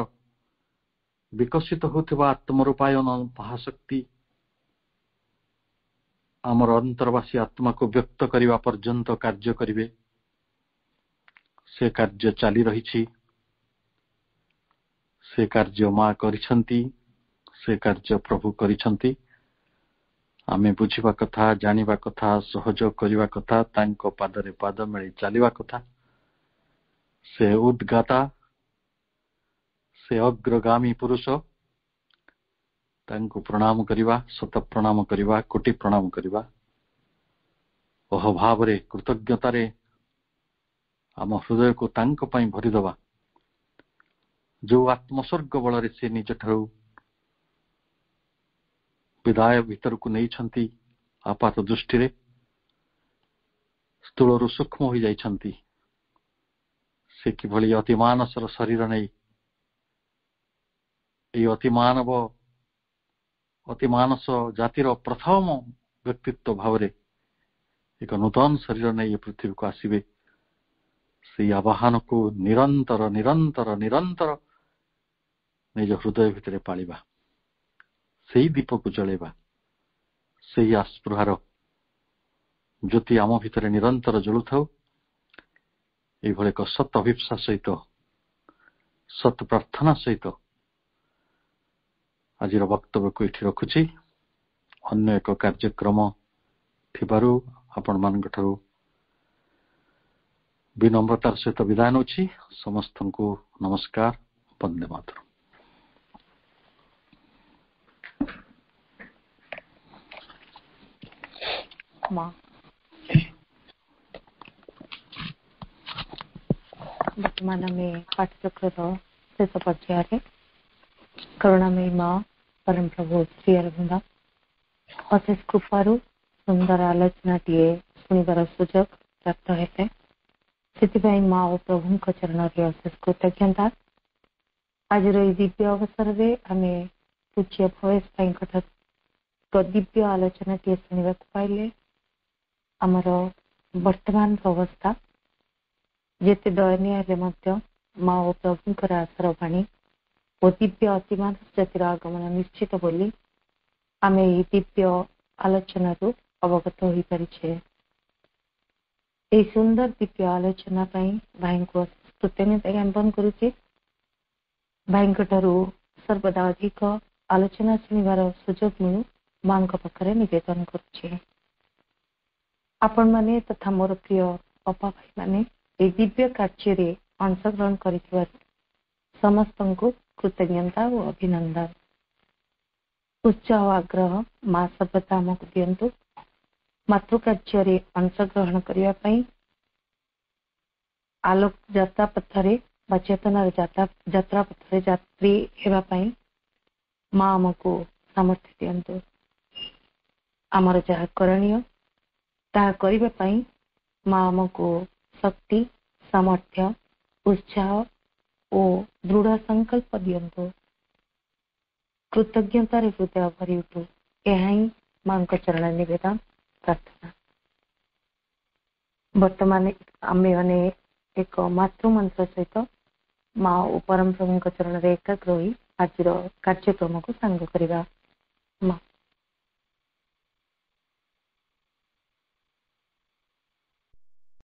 ବିକଶିତ ହେଉଥିବା ଆତ୍ମରୂପାୟନ ମହାଶକ୍ତି ଆମର ଅନ୍ତର୍ବାସୀ ଆତ୍ମାକୁ ବ୍ୟକ୍ତ କରିବା ପର୍ଯ୍ୟନ୍ତ କାର୍ଯ୍ୟ କରିବେ। ସେ କାର୍ଯ୍ୟ ଚାଲି ରହିଛି, ସେ କାର୍ଯ୍ୟ ମା କରିଛନ୍ତି, ସେ କାର୍ଯ୍ୟ ପ୍ରଭୁ କରିଛନ୍ତି। ଆମେ ବୁଝିବା କଥା, ଜାଣିବା କଥା, ସହଯୋଗ କରିବା କଥା, ତାଙ୍କ ପାଦରେ ପାଦ ମିଳି ଚାଲିବା କଥା। ସେ ଉଦ୍ଗାତା, ସେ ଅଗ୍ରଗାମୀ ପୁରୁଷ, ତାଙ୍କୁ ପ୍ରଣାମ କରିବା, ଶତ ପ୍ରଣାମ କରିବା, କୋଟି ପ୍ରଣାମ କରିବା। ଅହଭାବରେ, କୃତଜ୍ଞତାରେ ଆମ ହୃଦୟକୁ ତାଙ୍କ ପାଇଁ ଭରିଦେବା। ଯୋଉ ଆତ୍ମସ୍ୱର୍ଗ ବଳରେ ସେ ନିଜଠାରୁ ବିଦାୟ ଭିତରକୁ ନେଇଛନ୍ତି, ଆପାତ ଦୃଷ୍ଟିରେ ସ୍ଥୂଳରୁ ସୂକ୍ଷ୍ମ ହୋଇଯାଇଛନ୍ତି। ସେ କିଭଳି ଅତି ମାନସର ଶରୀର ନେଇ ଏହି ଅତି ମାନସ ଜାତିର ପ୍ରଥମ ବ୍ୟକ୍ତିତ୍ୱ ଭାବରେ ଏକ ନୂତନ ଶରୀର ନେଇ ଏ ପୃଥିବୀକୁ ଆସିବେ। ସେଇ ଆବାହନକୁ ନିରନ୍ତର ନିରନ୍ତର ନିରନ୍ତର ନିଜ ହୃଦୟ ଭିତରେ ପାଳିବା, ସେଇ ଦୀପକୁ ଜଳେଇବା। ସେହି ଆସ୍ପୃହାର ଜ୍ୟୋତି ଆମ ଭିତରେ ନିରନ୍ତର ଜଳୁଥାଉ। ଏଇଭଳି ଏକ ସତ୍ ଅଭିପ୍ସା ସହିତ, ସତ୍ ପ୍ରାର୍ଥନା ସହିତ ଆଜିର ବକ୍ତବ୍ୟକୁ ଏଠି ରଖୁଛି। ଅନ୍ୟ ଏକ କାର୍ଯ୍ୟକ୍ରମ ଥିବାରୁ ଆପଣମାନଙ୍କ ଠାରୁ ବିନମ୍ରତାର ସହିତ ବିଦାୟ ନେଉଛି। ସମସ୍ତଙ୍କୁ ନମସ୍କାର, ବନ୍ଦେ ମାତରମ୍। ବର୍ତ୍ତମାନ ଆମେ ପାଠଚକ୍ରର ଶେଷ ପର୍ଯ୍ୟାୟରେ କରୁଣାମୟୀ ମା ପରମ ପ୍ରଭୁ ଶ୍ରୀ ଅରବିନ୍ଦ ଅଶେଷ କୃପାରୁ ସୁନ୍ଦର ଆଲୋଚନାଟିଏ ଶୁଣିବାର ସୁଯୋଗ ପ୍ରାପ୍ତ ହେଲେ, ସେଥିପାଇଁ ମା ଓ ପ୍ରଭୁଙ୍କ ଚରଣରେ ଅଶେଷ କୃତଜ୍ଞତା। ଆଜିର ଏହି ଦିବ୍ୟ ଅବସରରେ ଆମେ ପୂଜ୍ୟ ଭବେଶ ଭାଇଙ୍କଠାରୁ ଦିବ୍ୟ ଆଲୋଚନାଟିଏ ଶୁଣିବାକୁ ପାଇଲେ। ଆମର ବର୍ତ୍ତମାନର ଅବସ୍ଥା ଯେତେ ଦୟନୀୟ ହେଲେ ମଧ୍ୟ ମା ଓ ପ୍ରଭୁଙ୍କର ଆଶାର ବାଣୀ ଓ ଦିବ୍ୟ ଅତିମାନସ ଜାତିର ଆଗମନ ନିଶ୍ଚିତ ବୋଲି ଆମେ ଏହି ଦିବ୍ୟ ଆଲୋଚନାରୁ ଅବଗତ ହୋଇପାରିଛେ। ଏହି ସୁନ୍ଦର ଦିବ୍ୟ ଆଲୋଚନା ପାଇଁ ଭାଇଙ୍କୁ କୃତଜ୍ଞତା ଜ୍ଞାପନ କରୁଛେ। ଭାଇଙ୍କଠାରୁ ସର୍ବଦା ଅଧିକ ଆଲୋଚନା ଶୁଣିବାର ସୁଯୋଗ ମିଳୁ ମାଙ୍କ ପାଖରେ ନିବେଦନ କରୁଛେ। ଆପଣମାନେ ତଥା ମୋର ପ୍ରିୟ ଅପା ଭାଇମାନେ ଏହି ଦିବ୍ୟ କାର୍ଯ୍ୟରେ ଅଂଶଗ୍ରହଣ କରିଥିବାରୁ ସମସ୍ତଙ୍କୁ କୃତଜ୍ଞତା ଓ ଅଭିନନ୍ଦନ। ଉତ୍ସାହ ଓ ଆଗ୍ରହ ମା ସର୍ବଦା ଆମକୁ ଦିଅନ୍ତୁ ମାତୃକାର୍ଯ୍ୟରେ ଅଂଶଗ୍ରହଣ କରିବା ପାଇଁ, ଆଲୋକ ଯାତ୍ରା ପଥରେ ବା ଚେତନାର ଯାତ୍ରା ପଥରେ ଯାତ୍ରୀ ହେବା ପାଇଁ ମା ଆମକୁ ସାମର୍ଥ୍ୟ ଦିଅନ୍ତୁ। ଆମର ଯାହା କରଣୀୟ ତାହା କରିବା ପାଇଁ ମା ଆମକୁ ଶକ୍ତି, ସାମର୍ଥ୍ୟ, उत्साह और दृढ़ संकल्प दियंतु कृतज्ञतार हृदय भरी उठू यही मां चरण निवेदन प्रार्थना। वर्तमान आम मैंने एक मातृ मंत्र सहित माँ और परम प्रभु चरण में एकाग्र होई आज कार्यक्रम को सांग करवा। माँ